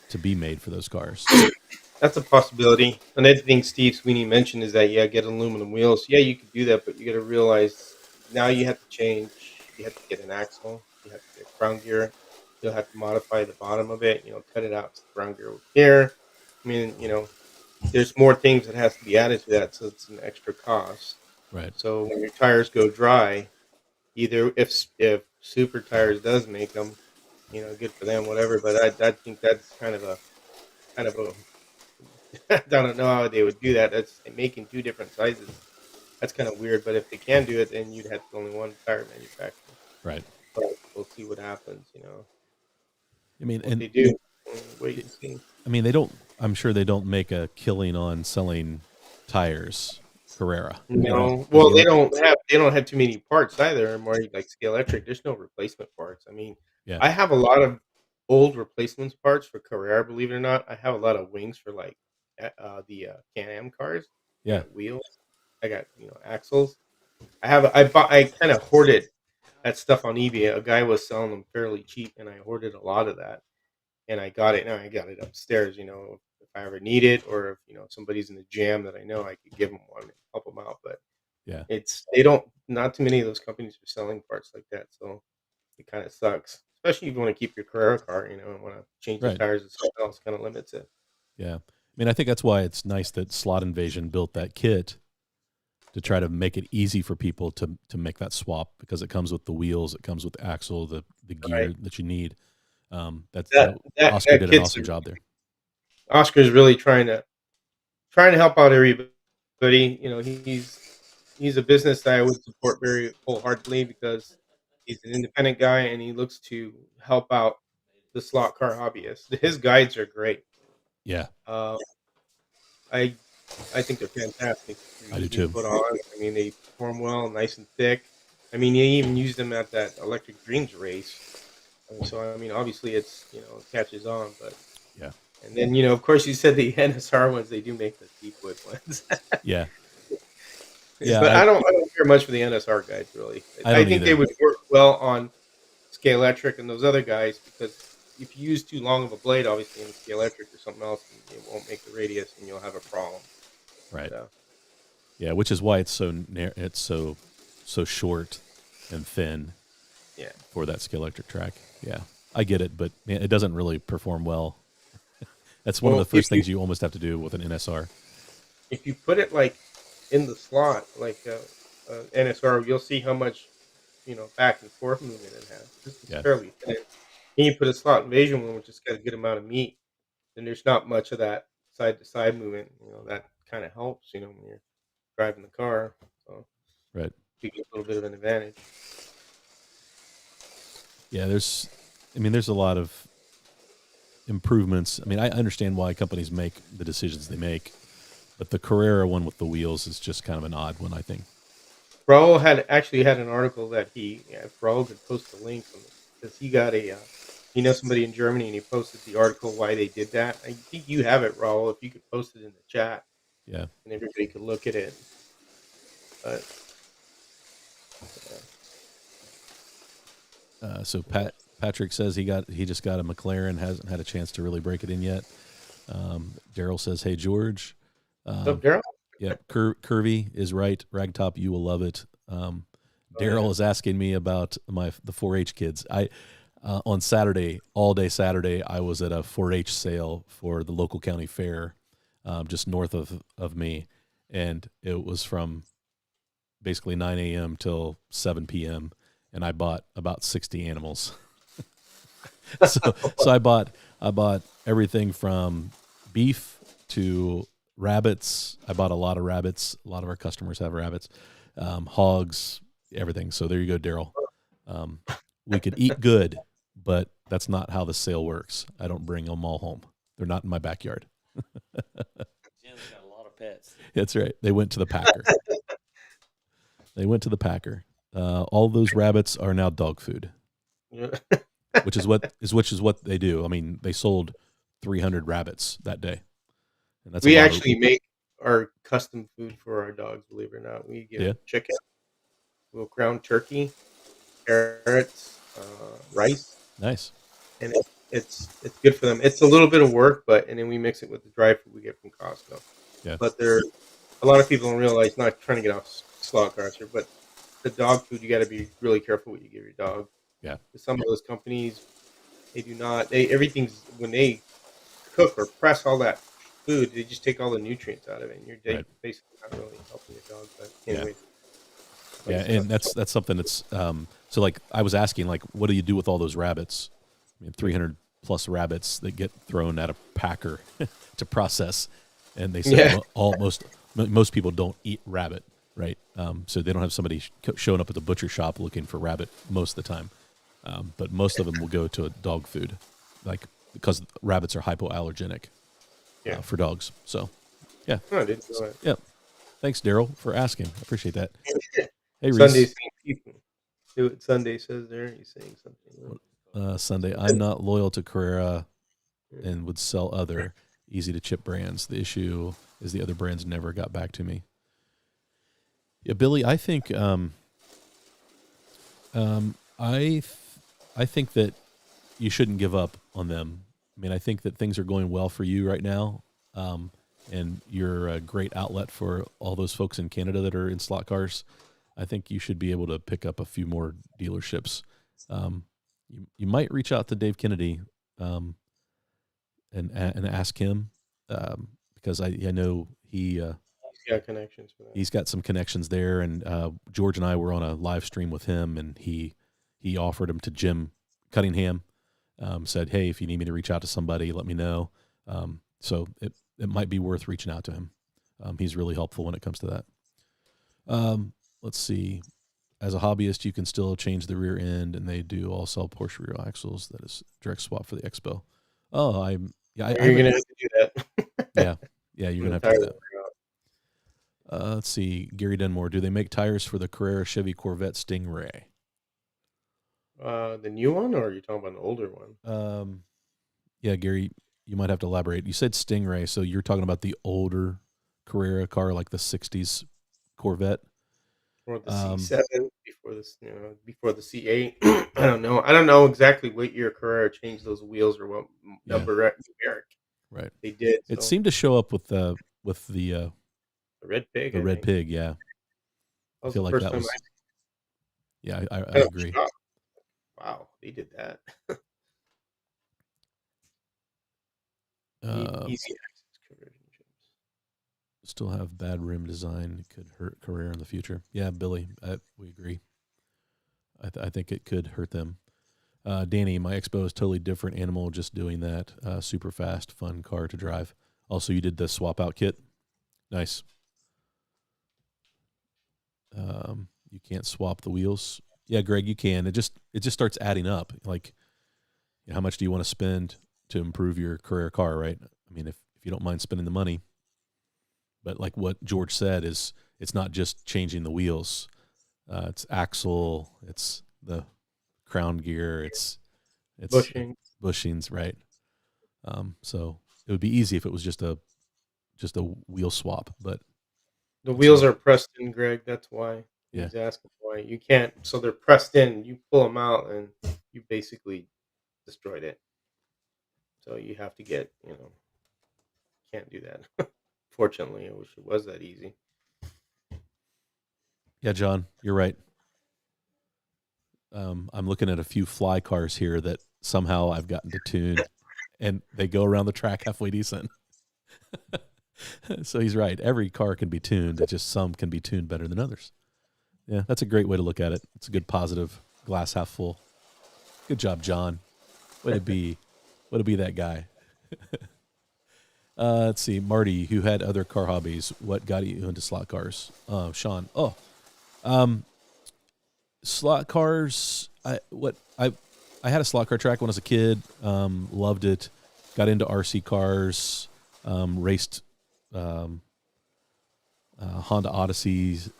to be made for those cars.
that's a possibility. Another thing Steve Sweeney mentioned is that get aluminum wheels. Yeah, you could do that, but you got to realize now you have to change. You have to get an axle. You have to get ground gear. You'll have to modify the bottom of it. Cut it out so the ground gear will here. I mean, there's more things that has to be added to that, so it's an extra cost.
Right.
So when your tires go dry, either if Super Tires does make them, good for them, whatever. But I think that's kind of a I don't know how they would do that. That's making 2 different sizes. That's kind of weird. But if they can do it, then you'd have only one tire manufacturer.
Right.
But we'll see what happens.
I mean,
What
and
they do. We'll wait and see.
I mean, they don't. I'm sure they don't make a killing on selling tires, Carrera. They don't.
No,
I
well,
mean,
they don't have too many parts either. They're more like Scale Electric. There's no replacement parts. I mean,
yeah,
I have a lot of old replacements parts for Carrera. Believe it or not, I have a lot of wings for like the Can-Am cars. I
yeah,
got wheels. I got axles. I kind of hoarded that stuff on eBay. A guy was selling them fairly cheap, and I hoarded a lot of that. And I got it. Now I got it upstairs. If I ever need it, or if somebody's in the jam that I know, I could give them one and help them out. But
yeah.
they don't. Not too many of those companies are selling parts like that, so it kind of sucks. Especially if you want to keep your Carrera car, and want to change the
Right.
tires and something else, kind of limits it.
Yeah. I mean, I think that's why it's nice that Slot Invasion built that kit to try to make it easy for people to make that swap, because it comes with the wheels, it comes with the axle, the gear
Right.
that you need. That's Oscar
That
did an
kid's
awesome job there.
Oscar's really trying to help out everybody. He's a business that I would support very wholeheartedly because he's an independent guy and he looks to help out the slot car hobbyists. His guides are great.
Yeah,
Uh, I I think they're fantastic. They're
I do
easy to
too.
put on. I mean, they perform well, nice and thick. I mean, you even used them at that Electric Dreams race. So I mean, obviously, it catches on. But
Yeah,
and then of course, you said the NSR ones. They do make the deep wood ones,
yeah, yeah.
but I don't care much for the NSR guides really.
I
I
don't
think they
either.
would work well on Scalextric and those other guys because if you use too long of a blade, obviously in Scalextric or something else, it won't make the radius and you'll have a problem.
Right.
So
Yeah, which is why it's so short and thin
yeah.
for that Scale Electric track. Yeah, I get it, but man, it doesn't really perform well. That's one of the
Well,
first things you almost have to do with an NSR.
if you put it like in the slot, like NSR, you'll see how much back and forth movement it has. This is
Yeah,
fairly thin. And you put a slot invasion one, which has got a good amount of meat, then there's not much of that side to side movement. That kind of helps. When you're driving the car, so
right.
you get a little bit of an advantage.
Yeah, there's a lot of improvements. I mean, I understand why companies make the decisions they make, but the Carrera one with the wheels is just kind of an odd one, I think.
Raul had actually had an article that if Raul could post the link because he got somebody in Germany and he posted the article why they did that. I think you have it, Raul. If you could post it in the chat
Yeah.
and everybody could look at it. But
So Patrick says he just got a McLaren, hasn't had a chance to really break it in yet. Daryl says, "Hey George."
what's up, Daryl?
Yep, Curvy is right. Ragtop, you will love it.
Oh,
Daryl
yeah.
is asking me about the 4-H kids. I on Saturday, all day Saturday, I was at a 4-H sale for the local county fair, just north of me, and it was from basically 9 a.m. till 7 p.m. and I bought about 60 animals. so I bought everything from beef to rabbits. I bought a lot of rabbits. A lot of our customers have rabbits, hogs, everything. So there you go, Daryl. We could eat good, but that's not how the sale works. I don't bring them all home. They're not in my backyard.
Jim's got a lot of pets.
That's right. They went to the Packer. All those rabbits are now dog food,
Yeah.
which is what they do. I mean, they sold 300 rabbits that day, and that's a
We
lot.
actually make our custom food for our dogs. Believe it or not, we give
Yeah,
chicken, we'll ground turkey, carrots, rice,
nice.
and it's good for them. It's a little bit of work, and then we mix it with the dry food we get from Costco.
Yeah,
But a lot of people don't realize. Not trying to get off slot cars here, but the dog food you got to be really careful what you give your dog.
yeah,
Some of those companies they do not. Everything's when they cook or press all that food, they just take all the nutrients out of it, and you're
right.
basically not really helping your dog. But
Yeah,
anyway,
yeah,
like
and
stuff.
that's something that's so like I was asking like, what do you do with all those rabbits? I mean, 300 plus rabbits that get thrown at a packer to process, and they said
Yeah.
most people don't eat rabbit, right? So they don't have somebody showing up at the butcher shop looking for rabbit most of the time, but most of them will go to a dog food, like because rabbits are hypoallergenic
Yeah.
for dogs. So yeah,
No, I didn't know
yeah. Thanks, Daryl, for asking. I appreciate that.
that.
Hey,
Sunday
Reese.
saying people. Do what Sunday says there. He's saying something.
Sunday. I'm not loyal to Carrera and would sell other easy to chip brands. The issue is the other brands never got back to me. Yeah, Billy, I think I think that you shouldn't give up on them. I mean, I think that things are going well for you right now, and you're a great outlet for all those folks in Canada that are in slot cars. I think you should be able to pick up a few more dealerships. You might reach out to Dave Kennedy and ask him because I know
He's got connections for that.
he's got some connections there, and George and I were on a live stream with him, and he offered him to Jim Cunningham, said, "Hey, if you need me to reach out to somebody, let me know." So it might be worth reaching out to him. He's really helpful when it comes to that. Let's see. As a hobbyist, you can still change the rear end, and they do all sell Porsche rear axles. That is direct swap for the Expo. Oh, I
You're gonna have to do that.
yeah, you're
When
gonna
the
have to do
tires
that. Let's see, Gary Dunmore. Do they make tires for the Carrera, Chevy, Corvette, Stingray?
are out. The new one, or are you talking about an older one?
Yeah, Gary, you might have to elaborate. You said Stingray, so you're talking about the older Carrera car, like the '60s Corvette.
Or the
Um,
C7 before this, before the C8. I don't know. I don't know exactly what year Carrera changed those wheels or what
Yeah.
number numeric
right.
they did.
It
So
seemed to show up with the
the red pig,
the
I
red
think.
pig. Yeah,
That
I
was
feel
the
like
first
that
time
was. Yeah, I
I was
agree.
shocked. Wow, they did that. Easy access conversion chips.
Still have bad rim design. Could hurt Carrera in the future. Yeah, Billy, we agree. I think it could hurt them. Danny, my Expo is totally different animal. Just doing that. Super fast, fun car to drive. Also, you did the swap out kit. Nice. You can't swap the wheels. Yeah, Greg, you can. It just starts adding up. Like, how much do you want to spend to improve your Carrera car, right? I mean, if you don't mind spending the money. But like what George said is, it's not just changing the wheels. It's axle. It's the crown gear. It's
Bushing.
bushings, right? So it would be easy if it was just a wheel swap. But
The
it's
wheels
not.
are pressed in, Greg. That's why
Yeah,
he's asking why. You can't. So they're pressed in. You pull them out, and you basically destroyed it. So you have to get, can't do that. Fortunately, I wish it was that easy.
yeah, John, you're right. I'm looking at a few fly cars here that somehow I've gotten to tune, and they go around the track halfway decent. So he's right. Every car can be tuned. It's just some can be tuned better than others. Yeah, that's a great way to look at it. It's a good positive glass half full. Good job, John. Way to be that guy. Let's see, Marty, who had other car hobbies. What got you into slot cars? Sean. Slot cars. I had a slot car track when I was a kid. Loved it. Got into RC cars. Raced Honda Odysseys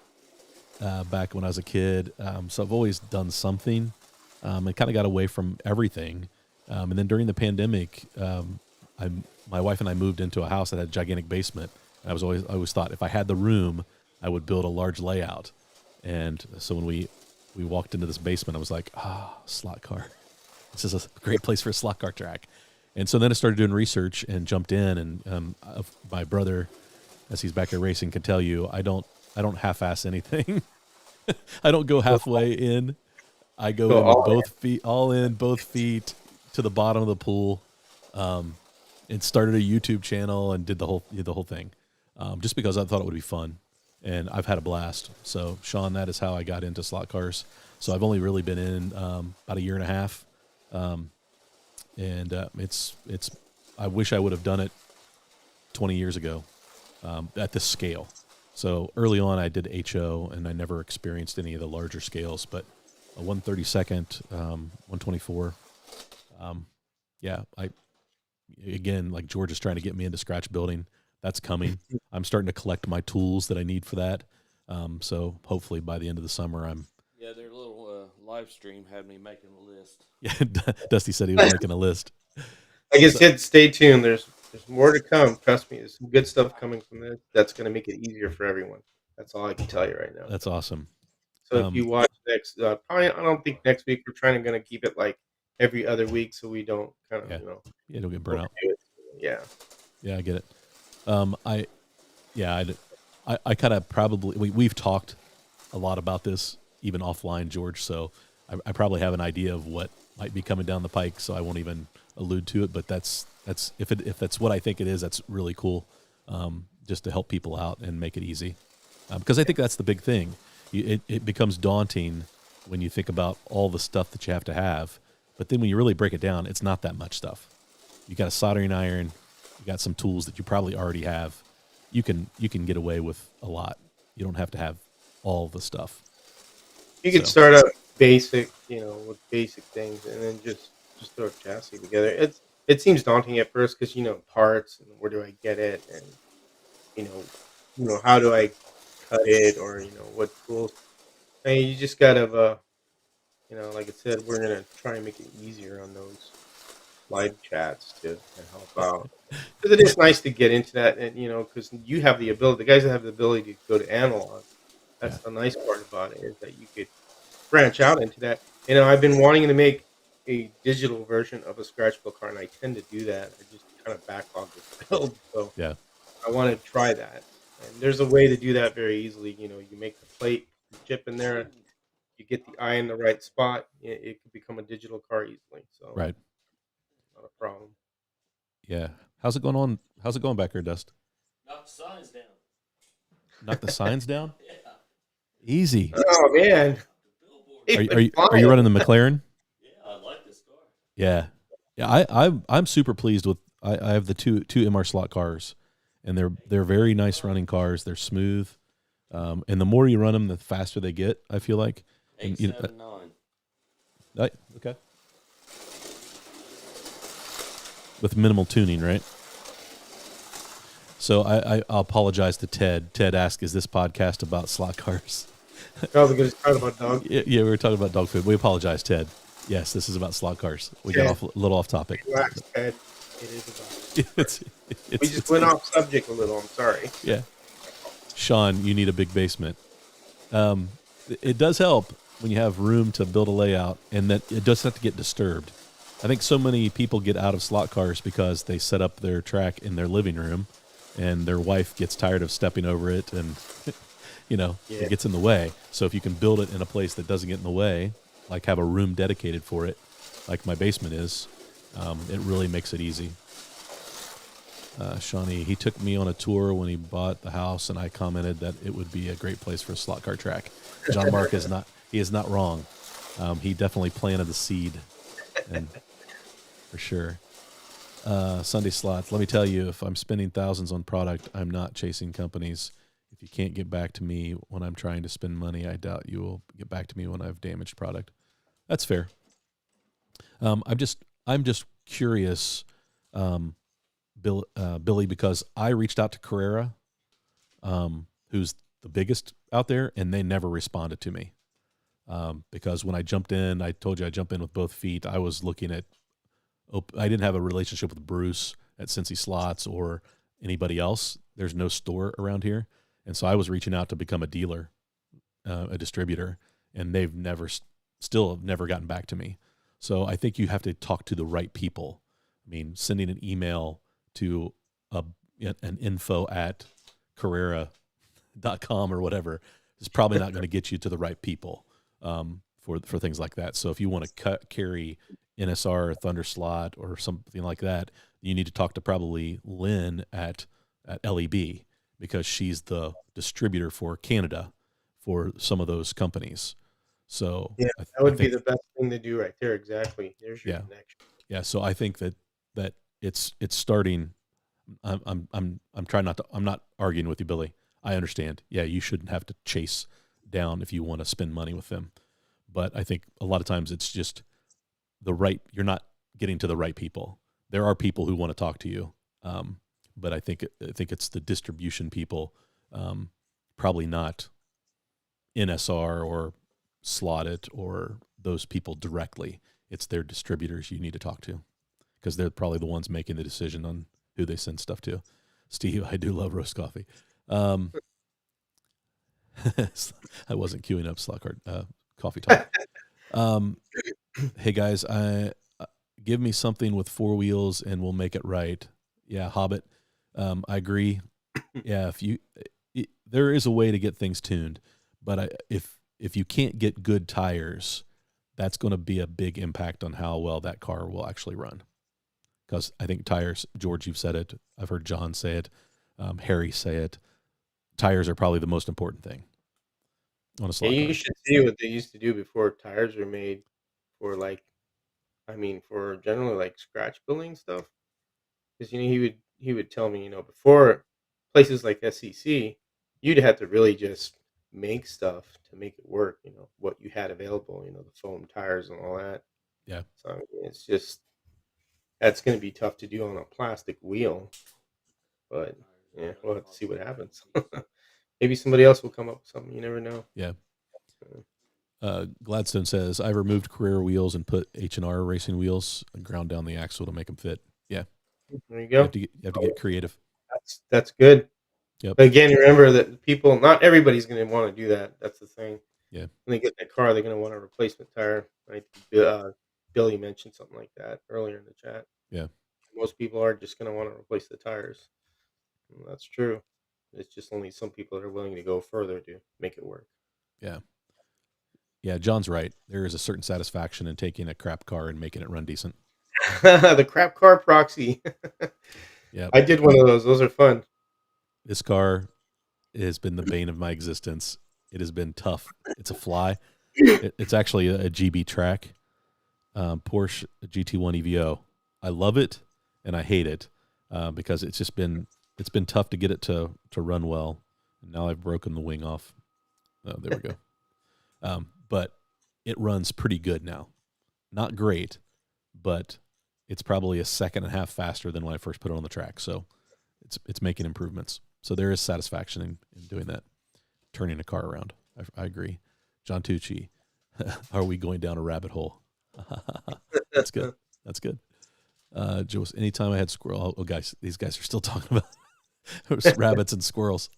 back when I was a kid. So I've always done something. And kind of got away from everything. And then during the pandemic, my wife and I moved into a house that had a gigantic basement. And I always thought if I had the room, I would build a large layout. And so when we walked into this basement, I was like, slot car. This is a great place for a slot car track. And so then I started doing research and jumped in. And my brother, as he's back there racing, can tell you I don't half-ass anything. I don't go halfway in. I go in with both feet, all in, both feet to the bottom of the pool. And started a YouTube channel and did the whole thing, just because I thought it would be fun, and I've had a blast. So, Sean, that is how I got into slot cars. So I've only really been in about a year and a half, and it's. I wish I would have done it 20 years ago at this scale. So early on, I did HO, and I never experienced any of the larger scales, but a 132nd, 124. Again, like George is trying to get me into scratch building. That's coming. I'm starting to collect my tools that I need for that. So hopefully by the end of the summer,
Yeah, their little live stream had me making a list.
Yeah, Dusty said he was making a list.
Like I said, stay tuned. There's more to come. Trust me, there's some good stuff coming from this. That's going to make it easier for everyone. That's all I can tell you right now.
That's awesome.
So if you watch next, probably I don't think next week. We're trying to keep it like every other week, so we don't kind of
don't get burnt out.
Yeah,
I get it. I kind of probably we've talked a lot about this even offline, George. So I probably have an idea of what might be coming down the pike. So I won't even allude to it. But that's if that's what I think it is, that's really cool. Just to help people out and make it easy, because I think that's the big thing. It becomes daunting when you think about all the stuff that you have to have. But then when you really break it down, it's not that much stuff. You got a soldering iron, you got some tools that you probably already have. You can get away with a lot. You don't have to have all the stuff.
You could
So.
start out basic, with basic things, and then just throw a chassis together. It seems daunting at first because parts and where do I get it, and you know how do I cut it, or what tools. I mean, you just gotta, like I said, we're gonna try and make it easier on those live chats to help out. Because it is nice to get into that, and because you have the ability, the guys that have the ability to go to analog.
Yeah.
That's the nice part about it, is that you could branch out into that. I've been wanting to make a digital version of a scratch build car, and I tend to do that. I just kind of backlog this build, so
Yeah.
I want to try that. And there's a way to do that very easily. You make the plate, the chip in there, you get the eye in the right spot. It could become a digital car easily. So
Right.
not a problem.
Yeah. How's it going on? How's it going back there, Dust?
Knock the signs down.
Knock the signs down?
Yeah.
Easy.
Oh man,
The billboard.
Are you running the McLaren?
Yeah, I like this car.
Yeah. Yeah, I'm super pleased with I have the two MR slot cars, and they're very nice running cars. They're smooth. And the more you run them, the faster they get, I feel like. And,
879.
Okay. With minimal tuning, right? So I'll apologize to Ted. Ted asked, "Is this podcast about slot cars?"
probably going to talk about dog.
Yeah, we were talking about dog food. We apologize, Ted. Yes, this is about slot cars. We got a little off topic.
Relax, Ted. It is about. We just
it's
went off subject a little. I'm sorry.
Yeah. Sean, you need a big basement. It does help when you have room to build a layout, and that it doesn't have to get disturbed. I think so many people get out of slot cars because they set up their track in their living room, and their wife gets tired of stepping over it, and it gets in the way. So if you can build it in a place that doesn't get in the way, like have a room dedicated for it, like my basement is, it really makes it easy. Shawnee, he took me on a tour when he bought the house, and I commented that it would be a great place for a slot car track. John Mark is not wrong. He definitely planted the seed, and for sure. Sunday slots. Let me tell you, if I'm spending thousands on product, I'm not chasing companies. If you can't get back to me when I'm trying to spend money, I doubt you will get back to me when I've damaged product. That's fair. I'm just curious, Billy, because I reached out to Carrera, who's the biggest out there, and they never responded to me. Because when I jumped in, I told you I jumped in with both feet. I was looking at, I didn't have a relationship with Bruce at Cincy Slots or anybody else. There's no store around here. And so I was reaching out to become a dealer, a distributor, and they've still have never gotten back to me. So I think you have to talk to the right people. I mean, sending an email to an info@Carrera.com or whatever is probably not going to get you to the right people for things like that. So if you want to carry NSR or Thunder Slot or something like that, you need to talk to probably Lynn at LEB, because she's the distributor for Canada for some of those companies. So
yeah, that would be the best thing to do right there. Exactly. There's your connection.
Yeah. So I think that it's starting. I'm trying not to. I'm not arguing with you, Billy. I understand. Yeah, you shouldn't have to chase down if you want to spend money with them. But I think a lot of times it's just you're not getting to the right people. There are people who want to talk to you. But I think it's the distribution people, probably not NSR or Slot It or those people directly. It's their distributors you need to talk to, because they're probably the ones making the decision on who they send stuff to. Steve, I do love roast coffee. I wasn't queuing up slot card coffee talk. Hey guys, give me something with four wheels and we'll make it right. Yeah, Hobbit. I agree. Yeah, there is a way to get things tuned, but if you can't get good tires, that's going to be a big impact on how well that car will actually run. Because I think tires, George, you've said it. I've heard John say it. Harry say it. Tires are probably the most important thing on a slot car.
You should see what they used to do before tires were made for, like, I I mean, for generally like scratch building stuff, because he would tell me, before places like SEC, you'd have to really just make stuff to make it work. What you had available, the foam tires and all that.
Yeah.
So I mean, it's just that's going to be tough to do on a plastic wheel. But yeah, we'll have to see what happens. Maybe somebody else will come up with something. You never know.
Yeah. Gladstone says, I removed career wheels and put H&R racing wheels and ground down the axle to make them fit. Yeah.
There you
You
go.
have to get creative.
That's good.
Yep.
But again, remember that people, not everybody's going to want to do that. That's the thing.
Yeah.
When they get in the car, they're going to want a replacement tire. Right? Billy mentioned something like that earlier in the chat.
Yeah.
Most people are just going to want to replace the tires. And that's true. It's just only some people that are willing to go further to make it work.
Yeah. Yeah. John's right. There is a certain satisfaction in taking a crap car and making it run decent.
The crap car proxy.
Yeah.
I did one of those. Those are fun.
This car has been the bane of my existence. It has been tough. It's a fly. It's actually a GB track, Porsche GT1 EVO. I love it and I hate it because it's been tough to get it to run well. And now I've broken the wing off. Oh, there we go. But it runs pretty good now. Not great, but it's probably a second and a half faster than when I first put it on the track. So it's making improvements. So there is satisfaction in doing that, turning a car around. I agree. John Tucci, are we going down a rabbit hole? That's good. That's good. Just anytime I had squirrel, guys, these guys are still talking about rabbits and squirrels.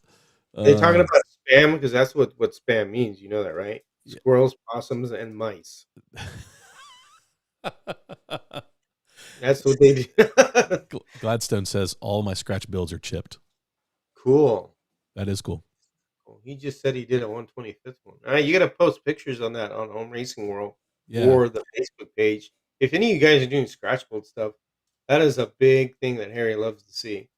They're talking about spam because that's what spam means. You know that, right?
Yeah.
Squirrels, possums, and mice. That's what they do.
Gladstone says all my scratch builds are chipped.
Cool.
That is cool.
He just said he did a 125th one. All right, you got to post pictures on that on Home Racing World or the Facebook page. If any of you guys are doing scratch build stuff, that is a big thing that Harry loves to see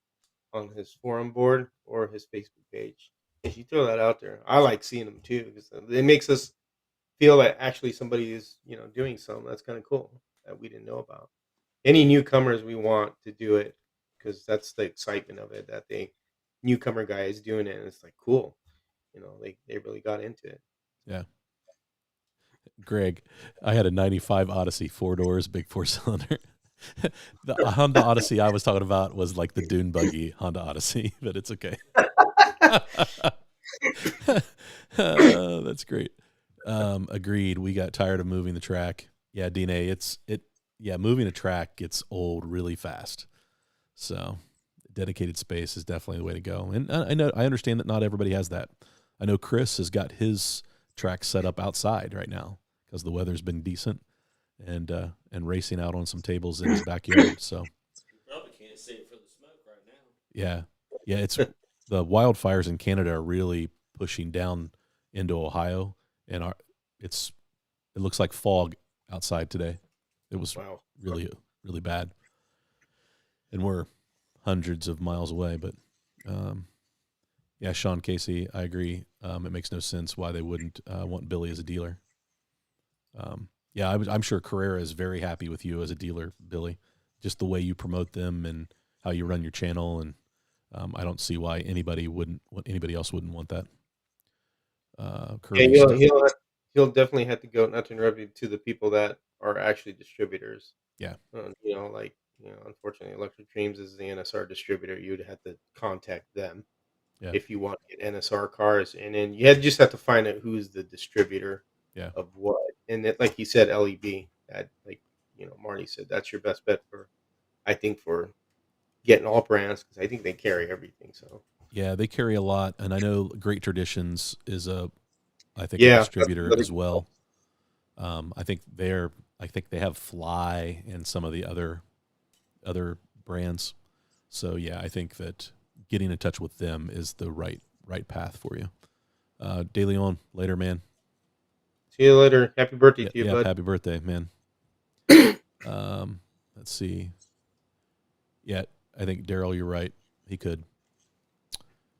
on his forum board or his Facebook page. If you throw that out there, I like seeing them too because it makes us feel that actually somebody is doing something that's kind of cool that we didn't know about. Any newcomers, we want to do it because that's the excitement of it, that the newcomer guy is doing it and it's like cool. They really got into it.
Yeah. Greg, I had a 95 Odyssey, 4 doors, big 4-cylinder. The Honda Odyssey I was talking about was like the dune buggy Honda Odyssey, but it's okay. That's great. Agreed. We got tired of moving the track. Yeah, DNA, moving a track gets old really fast. So dedicated space is definitely the way to go. And I understand that not everybody has that. I know Chris has got his track set up outside right now because the weather's been decent and racing out on some tables in his backyard. So
You probably can't see it for the smoke right now.
yeah, it's the wildfires in Canada are really pushing down into Ohio, and it looks like fog outside today. It was really, really bad, and we're hundreds of miles away. But yeah, Sean Casey, I agree. It makes no sense why they wouldn't want Billy as a dealer. Yeah, I'm sure Carrera is very happy with you as a dealer, Billy. Just the way you promote them and how you run your channel, and I don't see why anybody else wouldn't want that.
Yeah, he'll definitely have to go. Not to interrupt you, to the people that are actually distributors.
Yeah.
Unfortunately, Electric Dreams is the NSR distributor. You'd have to contact them if you want to get NSR cars, and then just have to find out who's the distributor of what. And it, like you said, LEB. That, like Marty said, that's your best bet for getting all brands because I think they carry everything. So
yeah, they carry a lot, and I know Great Traditions is a distributor as well. I think they have Fly and some of the other brands. So yeah, I think that getting in touch with them is the right path for you. De Leon, later, man.
See you later. Happy birthday to you, bud.
Happy birthday, man. Let's see. Yeah, I think Daryl, you're right. He could.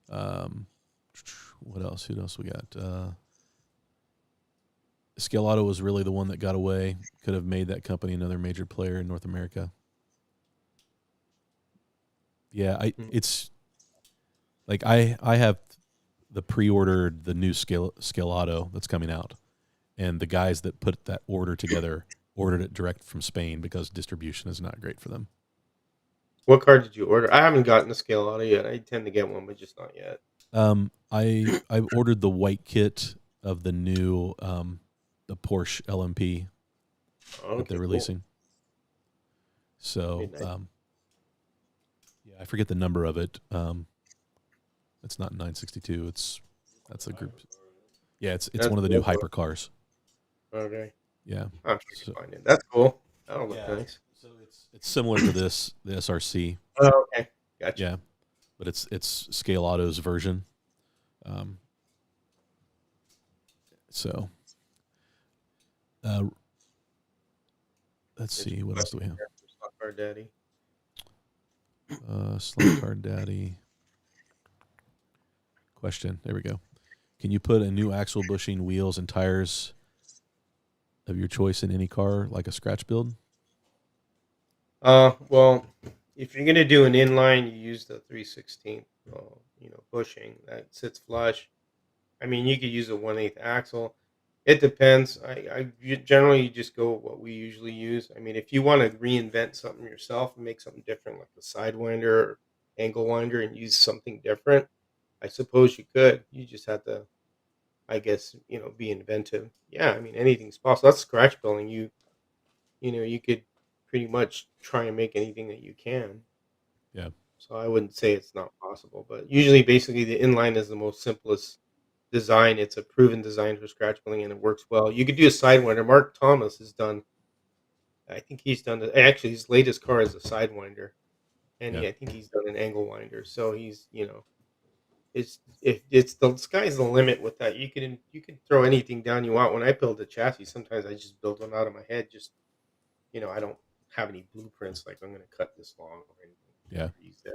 What else? Who else we got? Scale Auto was really the one that got away. Could have made that company another major player in North America. Yeah,
Hmm.
it's like I have the pre-ordered the new Scale Auto that's coming out, and the guys that put that order together ordered it direct from Spain because distribution is not great for them.
What car did you order? I haven't gotten a scale auto yet. I tend to get one, but just not yet.
I ordered the white kit of the new the Porsche LMP that they're
Okay, cool.
releasing. So
Very nice.
yeah, I forget the number of it. It's not 962. That's a group. Yeah, it's
That's
one of the new
cool.
hypercars.
Okay,
Yeah.
I'm sure you
So
can find it. That's cool. That'll look
yeah,
nice.
so it's similar to the SRC.
Oh, okay, gotcha.
Yeah, but it's Scale Auto's version. Um, so uh, let's
There's
see
a
what else do
question
we have.
here from Stock Car Daddy.
Slot Card Daddy question. There we go. Can you put a new axle bushing, wheels, and tires of your choice in any car, like a scratch build?
Well, if you're gonna do an inline, you use the 3/16. Bushing that sits flush. I mean, you could use a 1/8 axle. It depends. Generally just go with what we usually use. I mean, if you want to reinvent something yourself and make something different, like a sidewinder or angle winder, and use something different, I suppose you could. You just have to, I guess, be inventive. Yeah, I mean, anything's possible. That's scratch building. You could pretty much try and make anything that you can.
Yeah,
So I wouldn't say it's not possible, but usually, basically, the inline is the most simplest design. It's a proven design for scratch building, and it works well. You could do a sidewinder. Mark Thomas has done. I think he's done. Actually, his latest car is a sidewinder, and
yeah.
I think he's done an angle winder. So it's if it's the sky's the limit with that. You can throw anything down you want. When I build a chassis, sometimes I just build one out of my head. Just I don't have any blueprints like I'm going to cut this long or anything.
Yeah.
For use that.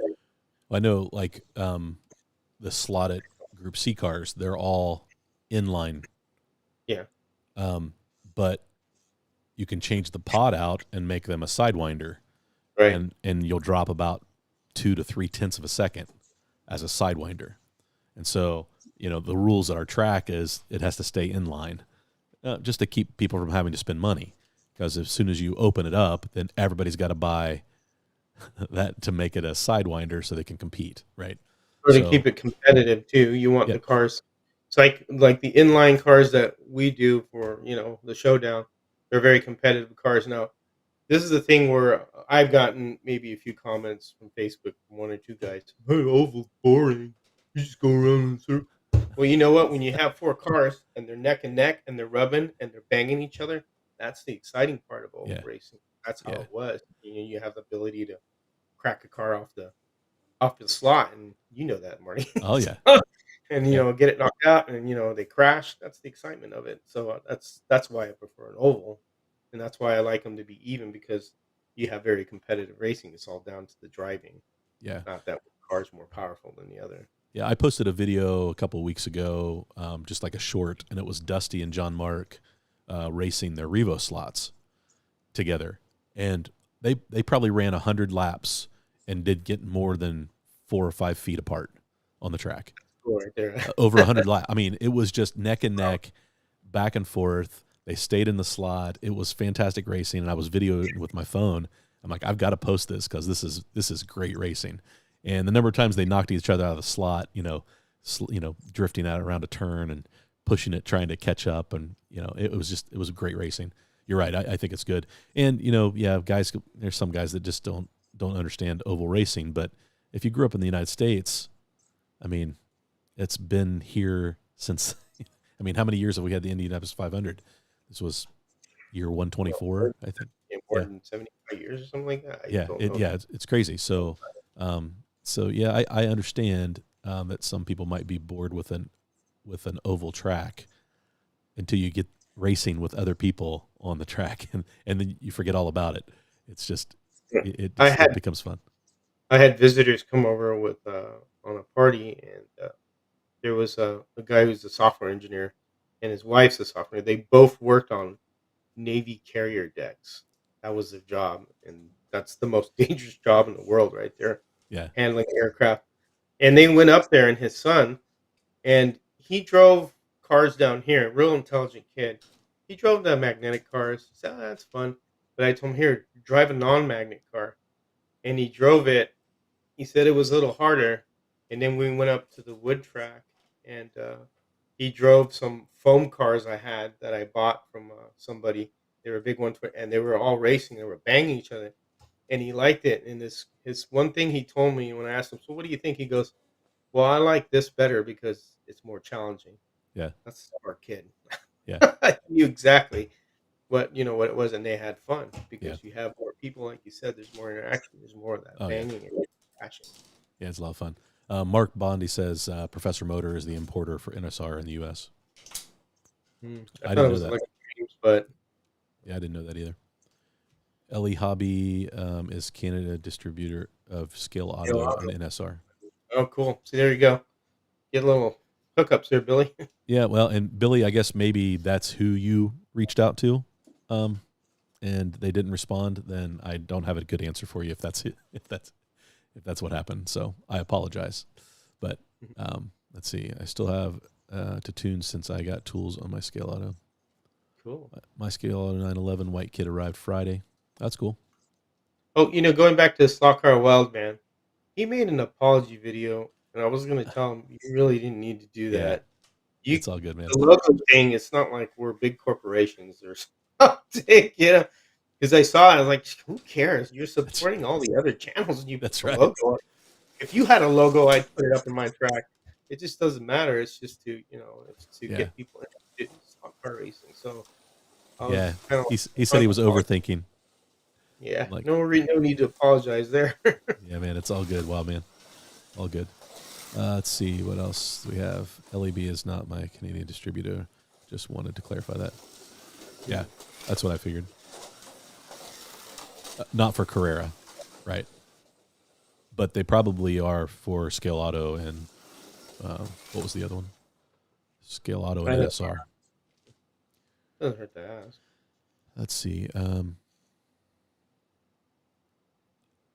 Well, I know, like the slotted Group C cars, they're all inline,
Yeah,
um, but you can change the pod out and make them a sidewinder,
right.
and you'll drop about 2 to 3 tenths of a second as a sidewinder. And so, the rules at our track is it has to stay inline, just to keep people from having to spend money. Because as soon as you open it up, then everybody's got to buy that to make it a sidewinder so they can compete, right?
Or to keep
So,
it competitive too. You want
yeah,
the cars. It's like the inline cars that we do for the showdown. They're very competitive cars. Now, this is the thing where I've gotten maybe a few comments from Facebook from one or two guys. Hey, oval's boring. You just go around in circles. Well, you know what? When you have four cars and they're neck and neck and they're rubbing and they're banging each other, that's the exciting part of oval
yeah,
racing. That's how
yeah.
it was. You have the ability to crack a car off the slot, and you know that, Marty.
Oh, yeah,
And
yeah,
get it knocked out, and they crash. That's the excitement of it. So that's why I prefer an oval, and that's why I like them to be even because you have very competitive racing. It's all down to the driving,
yeah.
not that one car's more powerful than the other.
Yeah, I posted a video a couple of weeks ago, just like a short, and it was Dusty and John Mark racing their Revo slots together, and they probably ran 100 laps and did get more than 4 or 5 feet apart on the track.
Cool right there.
Over 100 laps. I mean, it was just neck and
Wow.
neck, back and forth. They stayed in the slot. It was fantastic racing, and I was videoing with my phone. I'm like, I've got to post this because this is great racing. And the number of times they knocked each other out of the slot, drifting out around a turn and pushing it, trying to catch up, and it was great racing. You're right. I think it's good. And yeah, guys, there's some guys that just don't understand oval racing. But if you grew up in the United States, I mean, it's been here since. I mean, how many years have we had the Indianapolis 500? This was year
Well, more
124, I think.
more
Yeah,
than 75 years or something like that. I
yeah,
don't know.
it's crazy. So yeah, I understand that some people might be bored with an oval track until you get racing with other people on the track, and then you forget all about it. It's just
Yeah. I
it
had
becomes fun.
I had visitors come over on a party, and there was a guy who's a software engineer, and his wife's a sophomore. They both worked on Navy carrier decks. That was their job, and that's the most dangerous job in the world right there,
Yeah.
handling aircraft. And they went up there, and his son, and he drove cars down here, real intelligent kid. He drove the magnetic cars. He said, "Oh, that's fun." But I told him, "Here, drive a non-magnet car." And he drove it. He said it was a little harder. And then we went up to the wood track, and he drove some foam cars I had that I bought from somebody. They were big ones, and they were all racing. They were banging each other, and he liked it. And this his one thing he told me when I asked him, "So what do you think?" He goes, "Well, I like this better because it's more challenging."
Yeah.
That's a smart kid.
Yeah.
I knew exactly what it was, and they had fun
Yeah.
because you have more people, like you said. There's more interaction. There's more of that
Oh, yeah.
banging and passion.
Yeah, it's a lot of fun. Mark Bondi says Professor Motor is the importer for NSR in the U.S.
I
I
thought
didn't
it
know
was
that.
like dreams, but
Yeah, I didn't know that either. Ellie Hobby is Canada distributor of Scale
you
Auto
know,
and NSR.
oh, cool. See, there you go. Get a little hookups there, Billy.
Yeah, well, and Billy, I guess maybe that's who you reached out to, and they didn't respond. Then I don't have a good answer for you if that's it, if that's what happened. So I apologize, but let's see. I still have to tune since I got tools on my Scale Auto.
Cool.
My Scale Auto 911 white kit arrived Friday. That's cool.
Oh, going back to Slot Car Wild Man, he made an apology video, and I was gonna tell him you really didn't need to do
Yeah,
that. You
it's all good, man.
The logo thing, it's not like we're big corporations or something, because I saw it, I was like, "Who cares? You're
That's
supporting all the other channels, and you put
that's
the
right.
logo up." If you had a logo, I'd put it up in my track. It just doesn't matter. It's just it's to
Yeah,
get people interested in stock car racing. So I was
yeah.
kind of
He said
like,
he was overthinking.
yeah,
Like,
no need to apologize there.
yeah, man, it's all good. Wow, man, all good. Let's see what else we have. LEB is not my Canadian distributor. Just wanted to clarify that. Yeah, that's what I figured. Not for Carrera, right? But they probably are for Scale Auto and what was the other one? Scale Auto and
I know.
NSR.
Doesn't hurt to ask.
Let's see.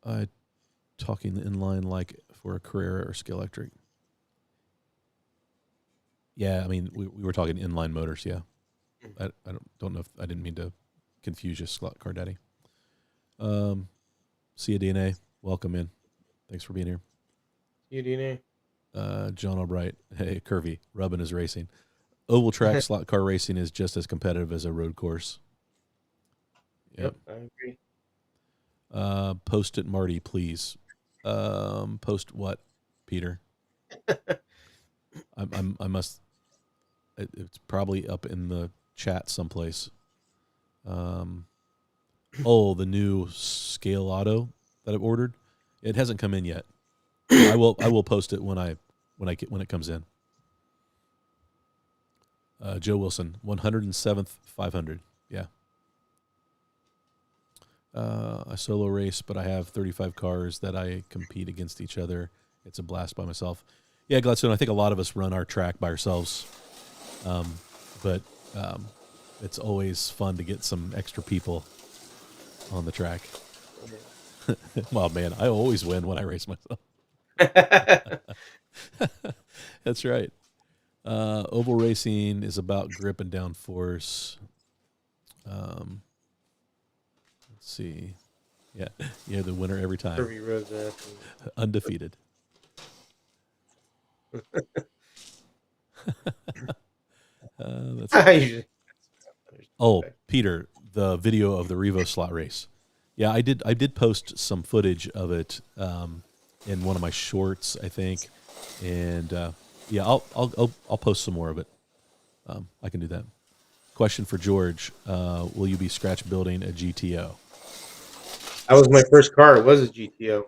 I talking inline like for a Carrera or Scale Electric. Yeah, I mean we were talking inline motors. Yeah, I don't know if I didn't mean to confuse you, Slot Car Daddy. See you, DNA. Welcome in. Thanks for being here.
You DNA.
John Albright. Hey, Curvy. Rubbin is racing. Oval track slot car racing is just as competitive as a road course. Yep.
I agree.
Post it, Marty, please. Post what, Peter? I must. It's probably up in the chat someplace. Oh, the new Scale Auto that I've ordered. It hasn't come in yet. I will post it when it comes in. Joe Wilson, 107th 500. Yeah. I solo race, but I have 35 cars that I compete against each other. It's a blast by myself. Yeah, Gladstone, I think a lot of us run our track by ourselves. But it's always fun to get some extra people on the track. Well, man, I always win when I race myself. That's right. Oval racing is about grip and downforce. Let's see. Yeah, you're the winner every time.
Kirby Rosette.
Undefeated. That's Oh, Peter, the video of the Revo slot race. Yeah, I did post some footage of it in one of my shorts, I think, and yeah, I'll post some more of it. I can do that. Question for George: will you be scratch building a GTO?
That was my first car. It was a GTO.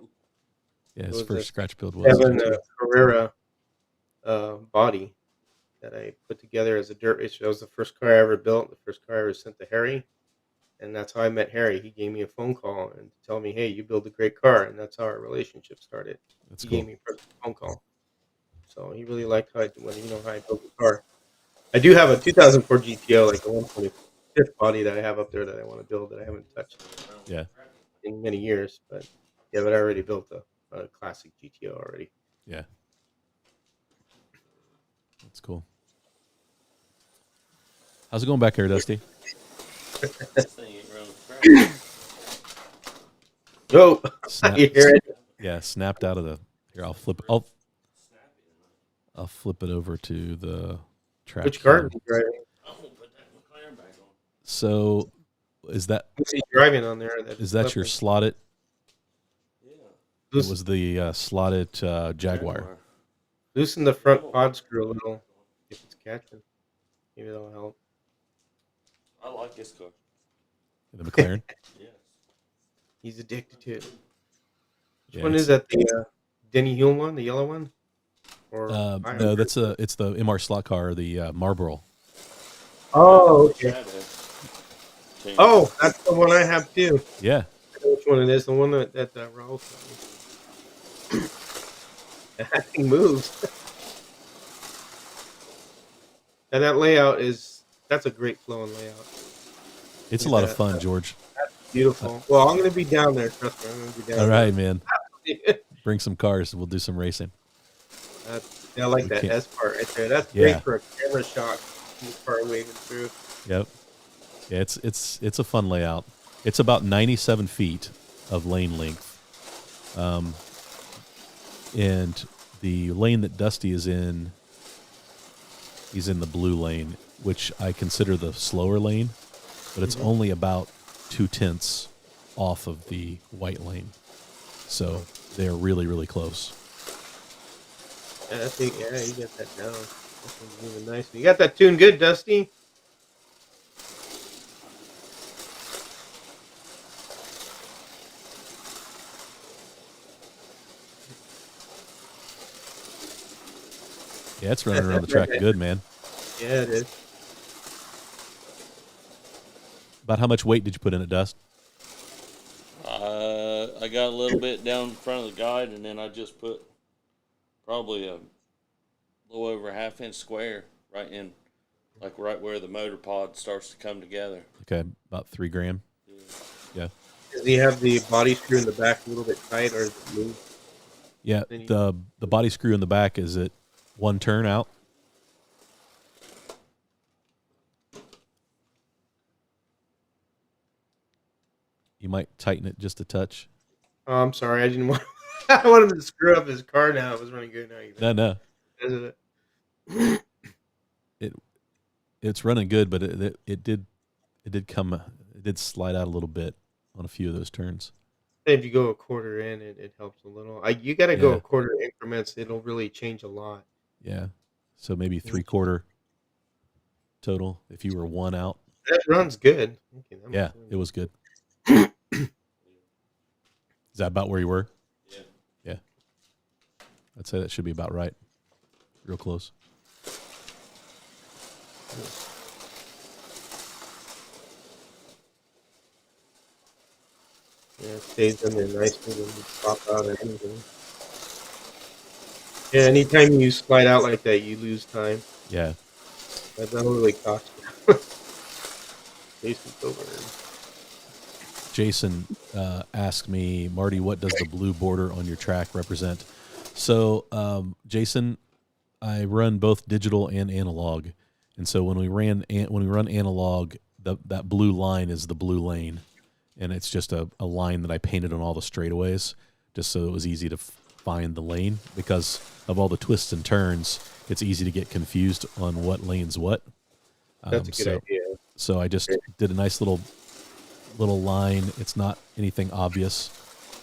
Yeah,
It
his
was
first
a
scratch build was a
Seven
GTO.
Carrera body that I put together as a dirt racer. That was the first car I ever built. The first car I ever sent to Harry, and that's how I met Harry. He gave me a phone call and tell me, "Hey, you build a great car," and that's how our relationship started.
That's
He
cool.
gave me a phone call, so he really liked how I built the car. I do have a 2004 GTO, like a 125th body that I have up there that I want to build that I haven't touched
Yeah.
in many years. But yeah, but I already built a classic GTO already.
Yeah. That's cool. How's it going back there, Dusty?
This thing ain't running crap.
Oh,
Snap,
you hear it?
yeah, snapped out of the. Here, I'll flip it over to the track.
Which car
here.
are you driving?
I'm gonna put that McLaren back on.
So, is that
What's he driving on there?
your slotted?
Yeah.
It was the slotted Jaguar.
Loosen the front pod screw a little if it's catching. Maybe that'll help.
I like this car.
The McLaren.
Yes.
He's addicted to it. Which
Yeah,
one is that? The Denny Hulme one, the yellow one? Or
no, it's the MR slot car, the Marlboro.
Oh, okay.
Shadow.
Oh, that's the one I have too.
Yeah,
I know which one it is. The one that Raul sent me. That thing moves. And that layout that's a great flowing layout.
it's a lot of fun, George.
Beautiful. Well, I'm gonna be down there. Trust me, I'm gonna be down
All
there.
right, man. Bring some cars. We'll do some racing.
I like that
can't-
S part right there. That's
Yeah.
great for a camera shot. The car waving through.
Yep. Yeah, it's a fun layout. It's about 97 feet of lane length, and the lane that Dusty is in, he's in the blue lane, which I consider the slower lane, but it's only about 2/10 off of the white lane, so they're really, really close.
Yeah, I think you got that down. That one's moving nicely. You got that tuned good, Dusty.
Yeah, it's running around the track good, man.
Yeah, it is.
About how much weight did you put in it, Dust?
I got a little bit down in front of the guide, and then I just put probably a little over a half-inch square right right where the motor pod starts to come together.
Okay, about 3 gram. Yeah.
Does he have the body screw in the back a little bit tight, or is it loose?
Yeah,
Then you-
the body screw in the back is at 1 turn out. You might tighten it just a touch.
Oh, I'm sorry. I didn't want. I wanted to screw up his car. Now it was running good. Now
No.
Is it?
It's running good, but it did slide out a little bit on a few of those turns.
If you go a quarter in, it helps a little. You got to go
Yeah.
a quarter increments. It'll really change a lot.
Yeah. So maybe 3/4 total if you were 1 out.
That runs good. Okay, that
Yeah,
must run
it was good. Is that about where you were?
Yeah.
Yeah. I'd say that should be about right. Real close.
Yeah, it stays in there nicely when you pop out or anything. Yeah, anytime you slide out like that, you lose time.
Yeah.
That'll really cost you. Jason's over there.
Jason asked me, Marty, what does the blue border on your track represent? So, Jason, I run both digital and analog, and so when we run analog, that blue line is the blue lane, and it's just a line that I painted on all the straightaways, just so it was easy to find the lane. Because of all the twists and turns, it's easy to get confused on what lane's what.
That's a good idea.
So I just did a nice little line. It's not anything obvious,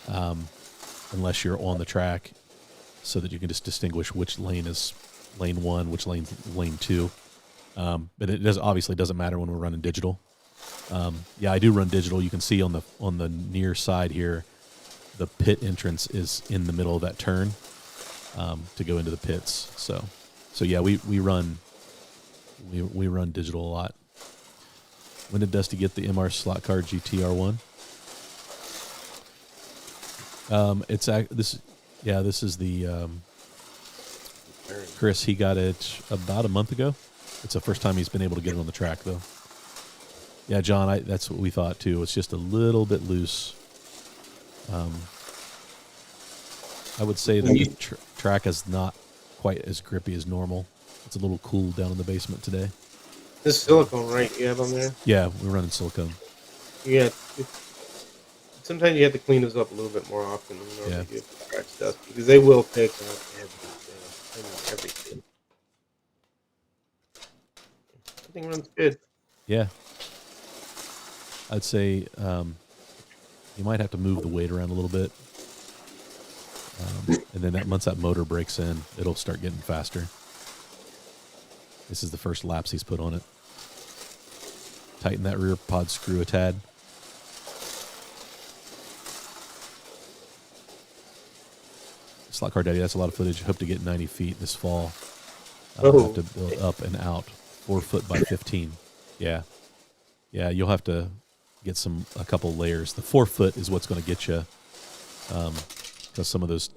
unless you're on the track, so that you can just distinguish which lane is lane 1, which lane 2. But it obviously doesn't matter when we're running digital. Yeah, I do run digital. You can see on the near side here, the pit entrance is in the middle of that turn to go into the pits. So yeah, we run digital a lot. When did Dusty get the MR slot car GTR1? This is the Chris. He got it about a month ago. It's the first time he's been able to get it on the track, though. Yeah, John, that's what we thought, too. It's just a little bit loose. I would say that the track is not quite as grippy as normal. It's a little cool down in the basement today.
This is silicone, right? You have on there?
Yeah, we're running silicone.
Yeah. Sometimes you have to clean those up a little bit more often than you normally do if the track's dusty, because they will pick up everything. I mean, everything. Everything runs good.
Yeah. I'd say you might have to move the weight around a little bit. And then once that motor breaks in, it'll start getting faster. This is the first laps he's put on it. Tighten that rear pod screw a tad. Slot Car Daddy, that's a lot of footage. Hope to get 90 feet this fall. Have to build up and out 4 foot by 15. Yeah. Yeah, you'll have to get a couple layers. The 4 foot is what's going to get you, because some of those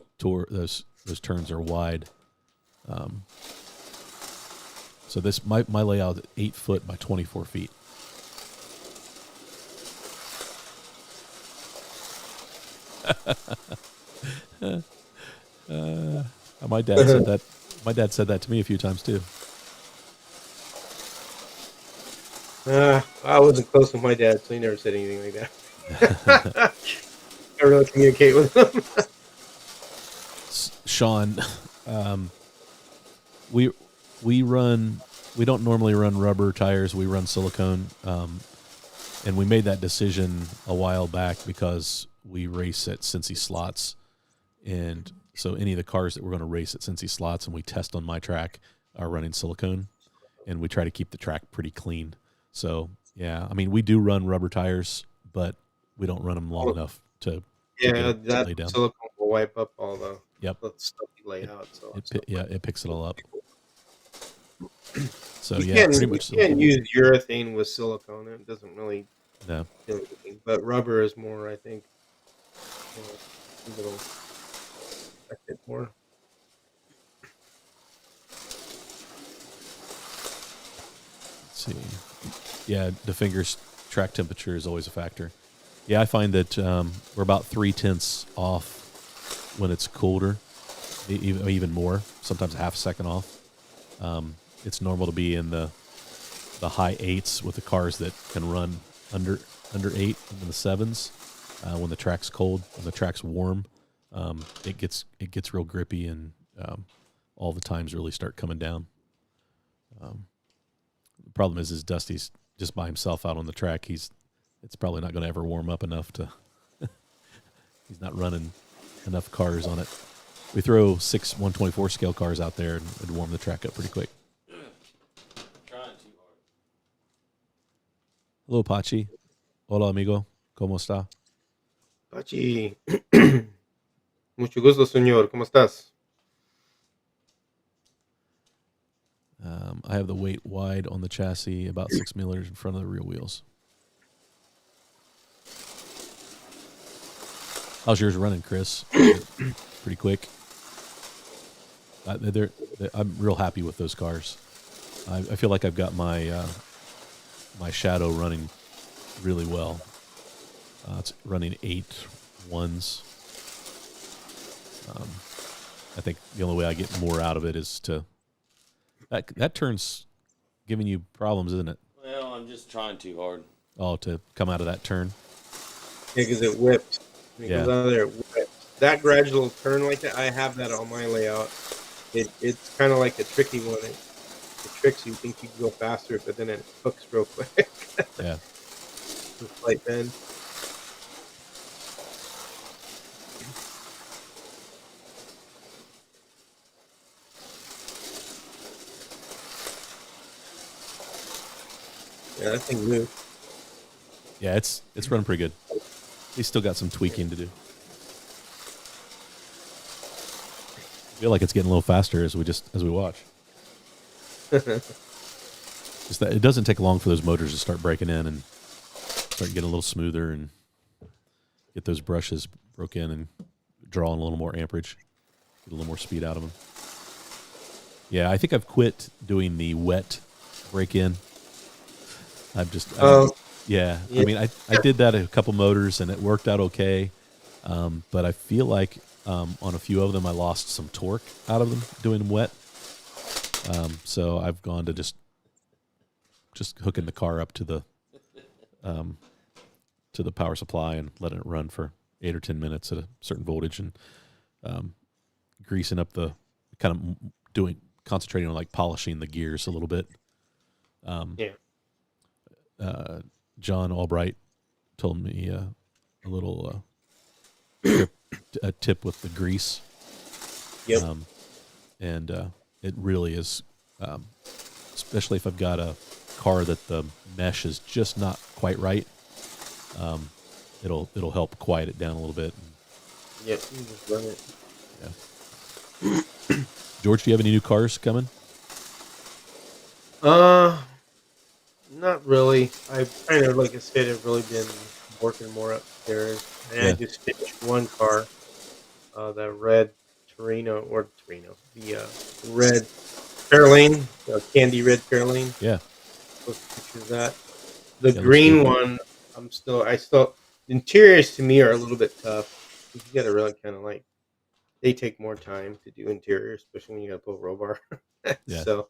turns are wide. So this my layout is 8 foot by 24 feet. My dad said that. My dad said that to me a few times too.
I wasn't close with my dad, so he never said anything like that. I really communicate with him.
Sean, we don't normally run rubber tires. We run silicone, and we made that decision a while back because we race at Cincy Slots, and so any of the cars that we're going to race at Cincy Slots and we test on my track are running silicone, and we try to keep the track pretty clean. So yeah, I mean we do run rubber tires, but we don't run them long enough to
that
lay down.
silicone will wipe up all the stuff you lay out. So
it picks it all up. So
you can't use urethane with silicone. It doesn't really do anything. But rubber is more, I think, a little affect it more.
Let's see. Yeah, the fingers track temperature is always a factor. Yeah, I find that we're about 0.3 off when it's colder, even more, sometimes half a second off. It's normal to be in the high 8s with the cars that can run under 8 in the 7s. When the track's cold, when the track's warm, it gets real grippy, and all the times really start coming down. The problem is Dusty's just by himself out on the track. It's probably not going to ever warm up enough to. He's not running enough cars on it. We throw 6 124 scale cars out there and it'd warm the track up pretty quick.
Trying too hard.
Hello, Pachi. Hola, amigo. ¿Cómo está?
Pachi. Mucho gusto, señor. ¿Cómo estás?
I have the weight wide on the chassis, about 6 millimeters in front of the rear wheels. How's yours running, Chris? Pretty quick. I'm real happy with those cars. I feel like I've got my Shadow running really well. It's running 8.1s. I think the only way I get more out of it is to that turn's giving you problems, isn't it?
Well, I'm just trying too hard.
Oh, to come out of that turn.
Yeah, because it whipped. When it goes out of there, it whipped. That gradual turn like that, I have that on my layout. It's kind of like a tricky one. It tricks you. Think you can go faster, but then it hooks real quick.
Yeah.
Slight bend. Yeah, that thing moved.
Yeah, it's running pretty good. He's still got some tweaking to do. I feel like it's getting a little faster as we watch. Just that it doesn't take long for those motors to start breaking in and start getting a little smoother and get those brushes broke in and drawing a little more amperage, get a little more speed out of them. Yeah, I think I've quit doing the wet break in. I'm just,
Oh,
yeah. I
yeah.
mean, I did that at a couple motors and it worked out okay. But I feel like on a few of them, I lost some torque out of them doing them wet. So I've gone to just hooking the car up um, to the power supply and letting it run for 8 or 10 minutes at a certain voltage and um, greasing up the kind of concentrating on like polishing the gears a little bit. Um,
Yeah.
John Albright told me a little a tip with the grease.
Yep.
And it really is, especially if I've got a car that the mesh is just not quite right. It'll help quiet it down a little bit.
Yep. You just run it.
Yeah. George, do you have any new cars coming?
Not really. I kind of, like I said, have really been working more upstairs, and I
Yeah.
just finished one car, the red the red Fairlane, the candy red Fairlane.
Yeah.
Post pictures of that. The
Yeah, looks
green
good.
one, the interiors to me are a little bit tough. You got to really kind of like, they take more time to do interiors, especially when you got to put a roll bar.
Yeah.
So,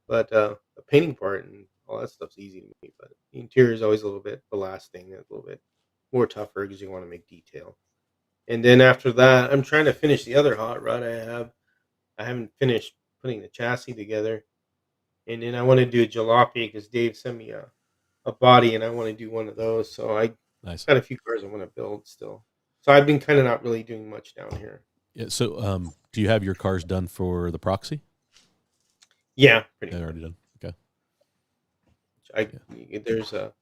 but the painting part and all that stuff's easy to me. But the interior is always a little bit the last thing that's a little bit more tougher because you want to make detail. And then after that, I'm trying to finish the other hot rod I have. I haven't finished putting the chassis together, and then I want to do a jalopy because Dave sent me a body, and I want to do one of those. So I
Nice.
got a few cars I want to build still. So I've been kind of not really doing much down here.
Yeah. So, do you have your cars done for the proxy?
Yeah, pretty
They're
much.
already done. Okay.
There's a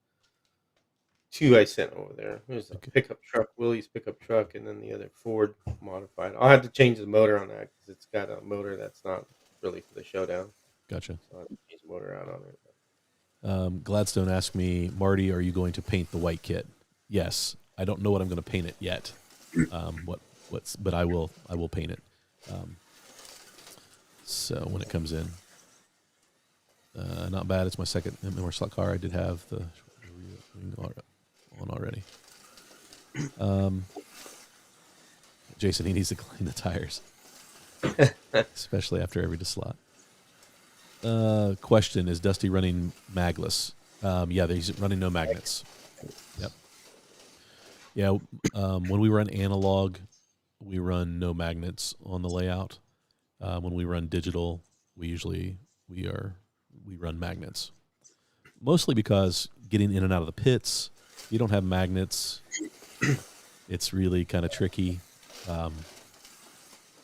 two I sent over there. There's a
Okay.
pickup truck, Willie's pickup truck, and then the other Ford modified. I'll have to change the motor on that because it's got a motor that's not really for the showdown.
Gotcha.
So I'll have to change the motor out on it.
Gladstone asked me, Marty, are you going to paint the white kit? Yes. I don't know what I'm going to paint it yet. But I will paint it. So when it comes in, not bad. It's my second MR slot car. I did have the on already. Jason, he needs to clean the tires, especially after every slot. Question: is Dusty running magless? Yeah, he's running no magnets. Yep. Yeah. When we run analog, we run no magnets on the layout. When we run digital, we run magnets. Mostly because getting in and out of the pits, you don't have magnets. It's really kind of tricky.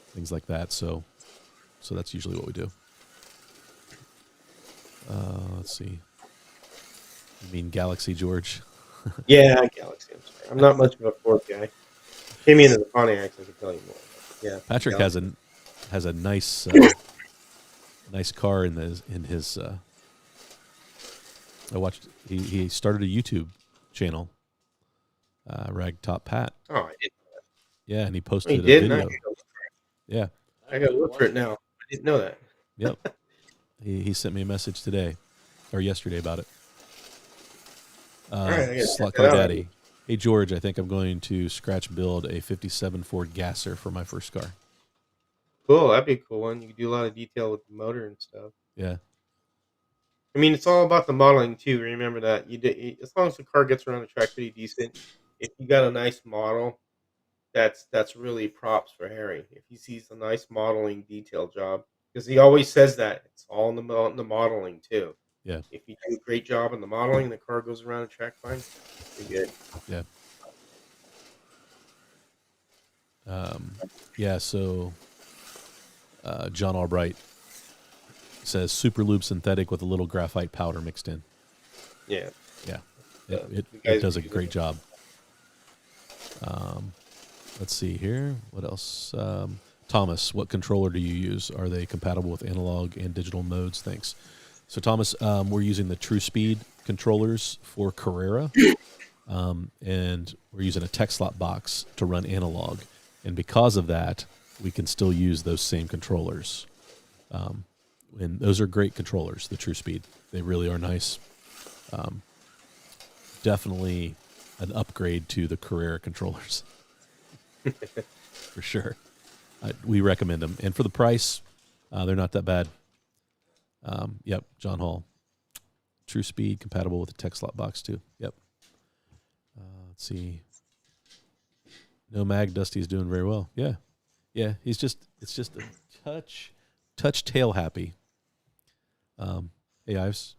Things like that. So that's usually what we do. Let's see. You mean Galaxy, George?
Yeah, Galaxy. I'm sorry. I'm not much of a Ford guy. Came into the Pontiacs, I can tell you more. Yeah,
Patrick
Galaxy.
has a nice nice car in his. I watched. He started a YouTube channel, Ragtop Pat.
Oh, I didn't.
Yeah, and he
Oh, you
posted a
did?
video. Yeah.
I got to look for it now. I didn't know that.
Yep. He sent me a message today or yesterday about it.
All right, I gotta
Slot
check
Car
that out.
Daddy. Hey George, I think I'm going to scratch build a '57 Ford Gasser for my first car.
Cool. That'd be a cool one. You could do a lot of detail with the motor and stuff.
Yeah.
I mean, it's all about the modeling too. Remember that as long as the car gets around the track pretty decent. If you got a nice model, that's really props for Harry. If he sees a nice modeling detail job, because he always says that it's all in the modeling too.
Yeah.
If you do a great job in the modeling, the car goes around the track fine. You're good.
Yeah. Yeah. So John Albright says super lube synthetic with a little graphite powder mixed in.
Yeah.
Yeah.
You
It
guys
does a
do
great
that.
job. Let's see here. What else? Thomas, what controller do you use? Are they compatible with analog and digital modes? Thanks. So, Thomas, we're using the True Speed controllers for Carrera, and we're using a tech slot box to run analog. And because of that, we can still use those same controllers. And those are great controllers, the True Speed. They really are nice. Definitely an upgrade to the Carrera controllers. For sure. We recommend them. And for the price, they're not that bad. Yep, John Hall. True Speed, compatible with the tech slot box too. Yep. Let's see. No mag, Dusty's doing very well. Yeah. Yeah, it's just a touch tail happy. Hey, Ives.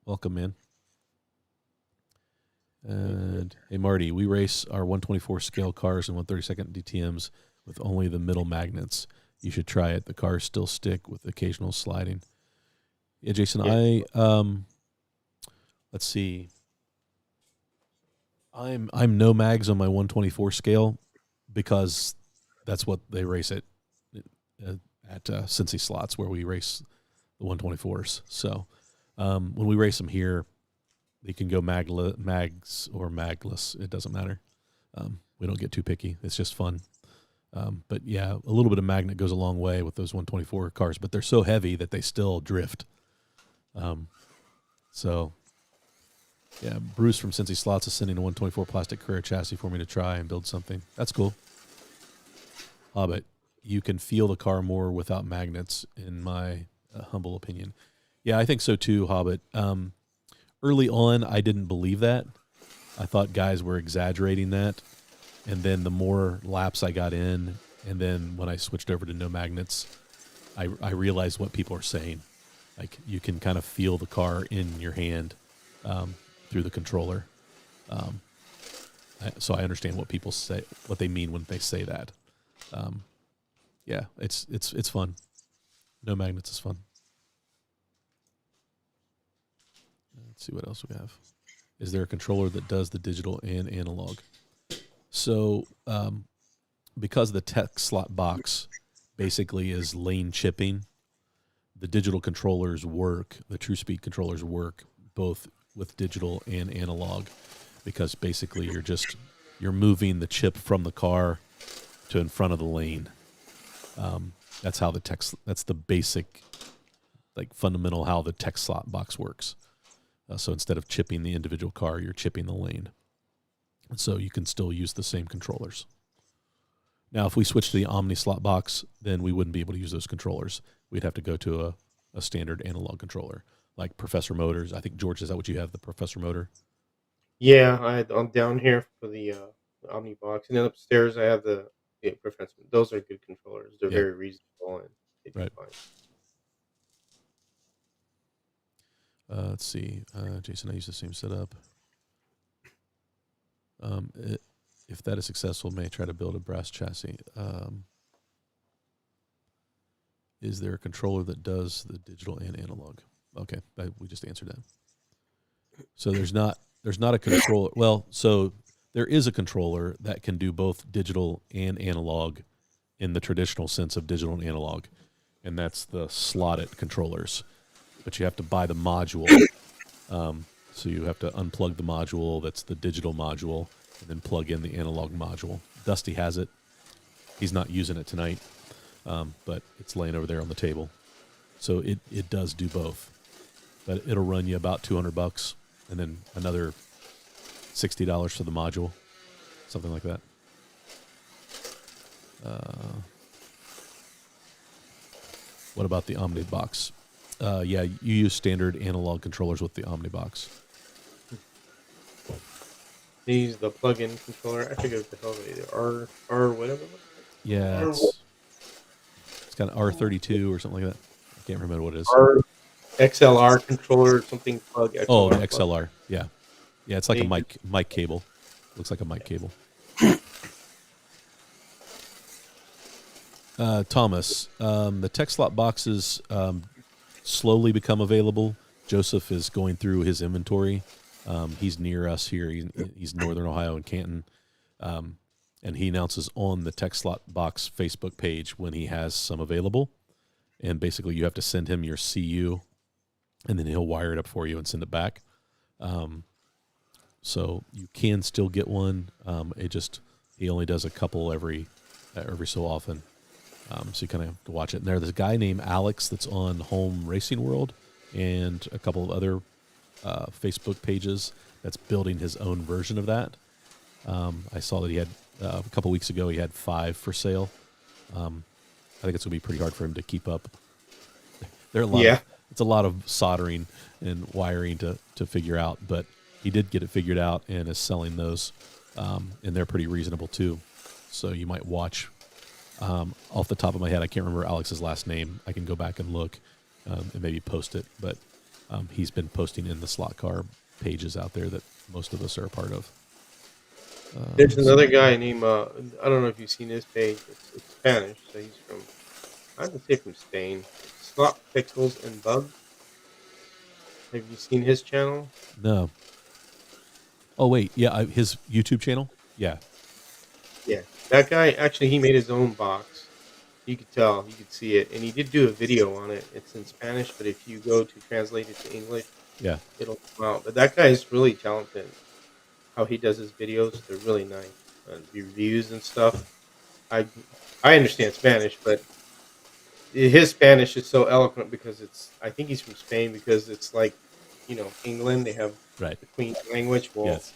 Welcome, man. And hey, Marty, we race our 124 scale cars and 132nd DTMs with only the middle magnets. You should try it. The cars still stick with occasional sliding. Yeah, Jason, yeah. Let's see. I'm no mags on my 124 scale because that's what they race at Cincy Slots, where we race the 124s. So when we race them here, they can go mags or magless. It doesn't matter. We don't get too picky. It's just fun. But yeah, a little bit of magnet goes a long way with those 124 cars, but they're so heavy that they still drift. So yeah, Bruce from Cincy Slots is sending a 124 plastic Carrera chassis for me to try and build something. That's cool. Hobbit, you can feel the car more without magnets, in my humble opinion. Yeah, I think so too, Hobbit. Early on, I didn't believe that. I thought guys were exaggerating that. And then the more laps I got in, and then when I switched over to no magnets, I realized what people are saying. Like, you can kind of feel the car in your hand through the controller. So I understand what people say, what they mean when they say that. Yeah, it's fun. No magnets is fun. Let's see what else we have. Is there a controller that does the digital and analog? So because the tech slot box basically is lane chipping, the digital controllers work, the True Speed controllers work both with digital and analog, because basically you're moving the chip from the car to in front of the lane. That's how that's the basic, like, fundamental how the tech slot box works. So instead of chipping the individual car, you're chipping the lane. And so you can still use the same controllers. Now, if we switch to the Omni slot box, then we wouldn't be able to use those controllers. We'd have to go to a standard analog controller, like Professor Motors. I think, George, is that what you have, the Professor Motor?
Yeah, I'm down here for the Omni box, and then upstairs I have the Professor. Those are good controllers. They're very reasonable, and they do fine.
Let's see. Jason, I use the same setup. If that is successful, may try to build a brass chassis. Is there a controller that does the digital and analog? Okay, we just answered that. So there's not a controller. Well, so there is a controller that can do both digital and analog in the traditional sense of digital and analog, and that's the slotted controllers. But you have to buy the module. So you have to unplug the module, that's the digital module, and then plug in the analog module. Dusty has it. He's not using it tonight, but it's laying over there on the table. So it does do both. But it'll run you about $200, and then another $60 for the module, something like that. What about the Omni box? Yeah, you use standard analog controllers with the Omni box.
These the plug-in controller. I forget what the hell they are. R whatever.
Yeah, it's got an R32 or something like that. I can't remember what it is.
XLR controller or something. Plug XLR.
Oh, the XLR. Yeah, it's like a mic cable. Looks like a mic cable. Thomas, the tech slot boxes slowly become available. Joseph is going through his inventory. He's near us here. He's Northern Ohio in Canton. And he announces on the Tech Slot Box Facebook page when he has some available. And basically you have to send him your CU, and then he'll wire it up for you and send it back. So you can still get one. He only does a couple every so often. So you kind of have to watch it. And there's a guy named Alex that's on Home Racing World and a couple of other Facebook pages that's building his own version of that. I saw that he had a couple weeks ago. He had 5 for sale. I think it's going to be pretty hard for him to keep up. There are a lot
Yeah.
of it's a lot of soldering and wiring to figure out, but he did get it figured out and is selling those, and they're pretty reasonable too. So you might watch. Off the top of my head, I can't remember Alex's last name. I can go back and look and maybe post it, but he's been posting in the slot car pages out there that most of us are a part of.
There's another guy named I don't know if you've seen his page. It's Spanish, so he's from I would say from Spain. Slot Pixels and Bugs. Have you seen his channel?
No. Oh wait, yeah, his YouTube channel. Yeah,
Yeah, that guy actually he made his own box. You could tell, you could see it, and he did do a video on it. It's in Spanish, but if you go to translate it to English,
yeah,
it'll come out. But that guy is really talented. How he does his videos, they're really nice. The reviews and stuff. I I understand Spanish, but his Spanish is so eloquent because it's. I think he's from Spain because it's like, England. They have
right.
the Queen's language. Well,
Yes,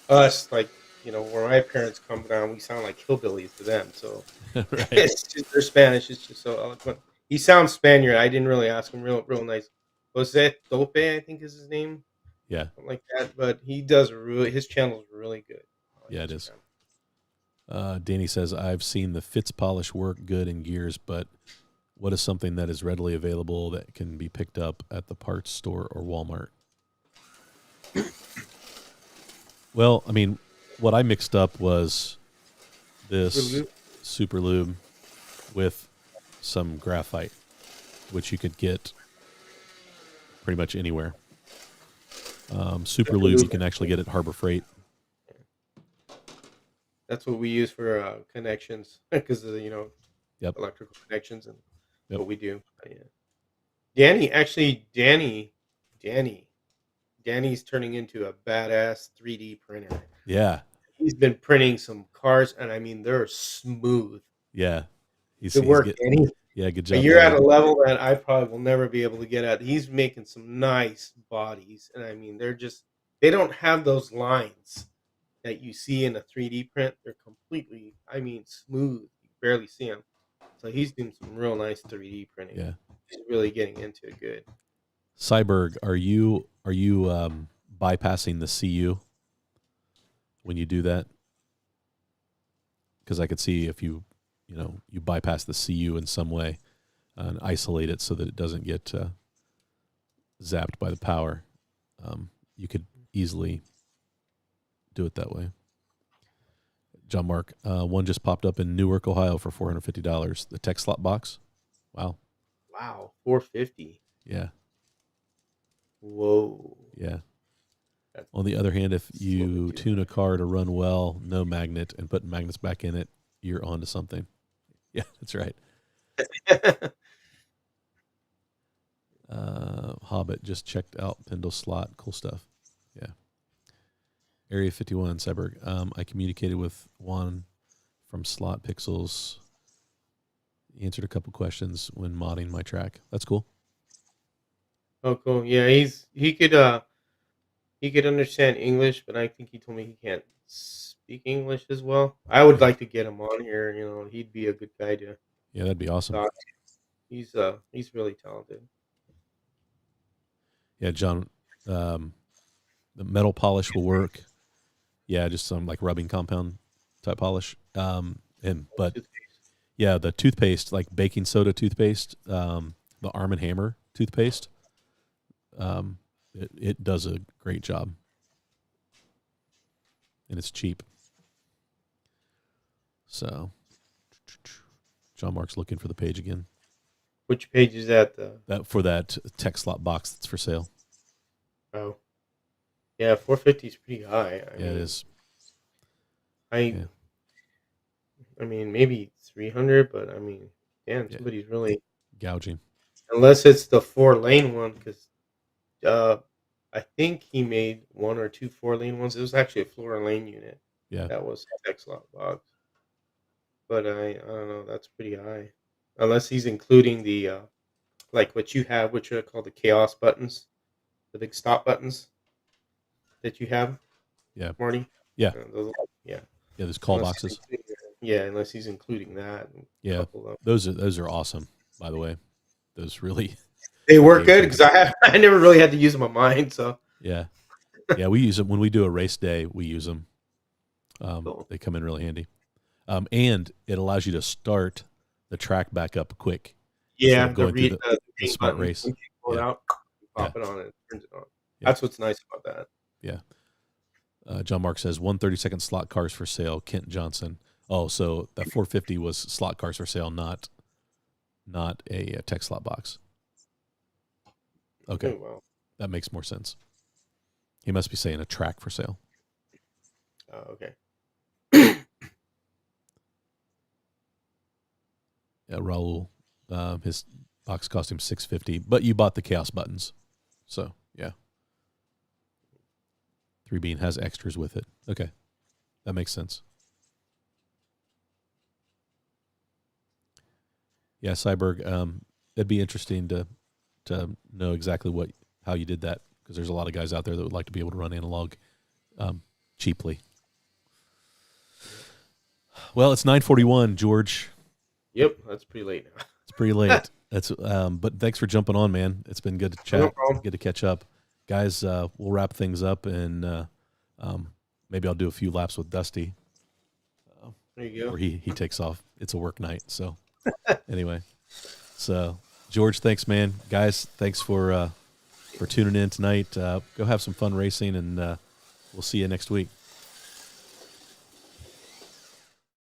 us like where my parents come down, we sound like hillbillies to them. So
right.
it's just their Spanish is just so eloquent. He sounds Spaniard. I didn't really ask him. Real nice. Jose Tope, I think is his name,
Yeah,
something like that. But he does his channel is really good on
yeah, it is.
Instagram.
Danny says, I've seen the Fitz polish work good in gears, but what is something that is readily available that can be picked up at the parts store or Walmart? Well, I mean, what I mixed up was this
Really?
super lube with some graphite, which you could get pretty much anywhere. Super lube you can actually get at Harbor Freight.
That's what we use for connections because of
Yep,
electrical connections and
yep,
what we do. But, yeah. Danny, Danny's turning into a badass 3D printer.
yeah,
He's been printing some cars, and I mean they're smooth.
yeah.
Good
He's
work,
get
Danny.
yeah, good
But
job,
you're at
Danny.
a level that I probably will never be able to get at. He's making some nice bodies, and I mean they don't have those lines that you see in a 3D print. They're completely, I mean, smooth. You barely see them. So he's doing some real nice 3D printing.
Yeah,
He's really getting into it good.
Cyberg, are you bypassing the CU when you do that? Because I could see if you bypass the CU in some way and isolate it so that it doesn't get zapped by the power. You could easily do it that way. John Mark, one just popped up in Newark, Ohio for $450. The tech slot box. Wow.
Wow, 450.
Yeah.
Whoa.
Yeah.
That's
On the other hand, if
a little
you
bit too
tune a car to run well, no magnet, and put magnets back in it, you're onto something. Yeah, that's right.
high.
Hobbit just checked out Pendle slot. Cool stuff. Yeah. Area 51, Cyberg. I communicated with Juan from Slot Pixels. He answered a couple questions when modding my track. That's cool.
Oh, cool. Yeah, he could understand English, but I think he told me he can't speak English as well. I would
Yeah.
like to get him on here. He'd be a good guy to
Yeah, that'd be awesome.
talk. He's really talented.
Yeah, John, the metal polish will work. Yeah, just some like rubbing compound type polish. But yeah, the toothpaste, like baking soda toothpaste, the Arm and Hammer toothpaste, it does a great job, and it's cheap. So, John Mark's looking for the page again.
Which page is that?
That for that tech slot box that's for sale.
Oh, yeah, 450 is pretty high.
Yeah, it is.
I
Yeah.
I mean maybe 300, but I mean, damn,
Yeah.
somebody's really
Gouging.
unless it's the 4-lane one because uh, I think he made one or two 4-lane ones. It was actually a floor and lane unit
Yeah.
that was X lot box. but I don't know. That's pretty high, unless he's including the like what you have, which are called the chaos buttons, the big stop buttons that you have,
Yeah.
Marty.
Yeah.
Those, yeah.
Yeah. There's call
Unless he's
boxes.
unless he's including that, and a
Yeah.
couple of them.
Those are awesome, by the way. Those really
They work
game
good because
changers.
I never really had to use them on mine. So
Yeah. Yeah. We use them when we do a race day. We use them.
cool.
They come in really handy. And it allows you to start the track back up quick instead
Yeah,
of
the
going through
read
the
the
smart
button.
race.
Once you pull it
Yeah.
out, you
Yeah.
pop it on and it turns it on.
Yeah.
That's what's nice about that.
Yeah. John Mark says 132nd slot cars for sale. Kent Johnson. Oh, so that 450 was slot cars for sale, not a tech slot box. Okay,
Oh, well.
that makes more sense. He must be saying a track for sale.
Okay.
Yeah, Raul, his box cost him $650, but you bought the chaos buttons, so yeah. 3Bean has extras with it. Okay, that makes sense. Yeah, Cyberg, it'd be interesting to know exactly how you did that, because there's a lot of guys out there that would like to be able to run analog cheaply. Well, it's 9:41, George.
Yep, that's pretty late now.
It's pretty late. That's but thanks for jumping on, man. It's been good to chat.
No problem.
Good to catch up, guys. We'll wrap things up, and maybe I'll do a few laps with Dusty.
There you go.
Or he takes off. It's a work night, so anyway. So George, thanks, man. Guys, thanks for tuning in tonight. Go have some fun racing, and we'll see you next week.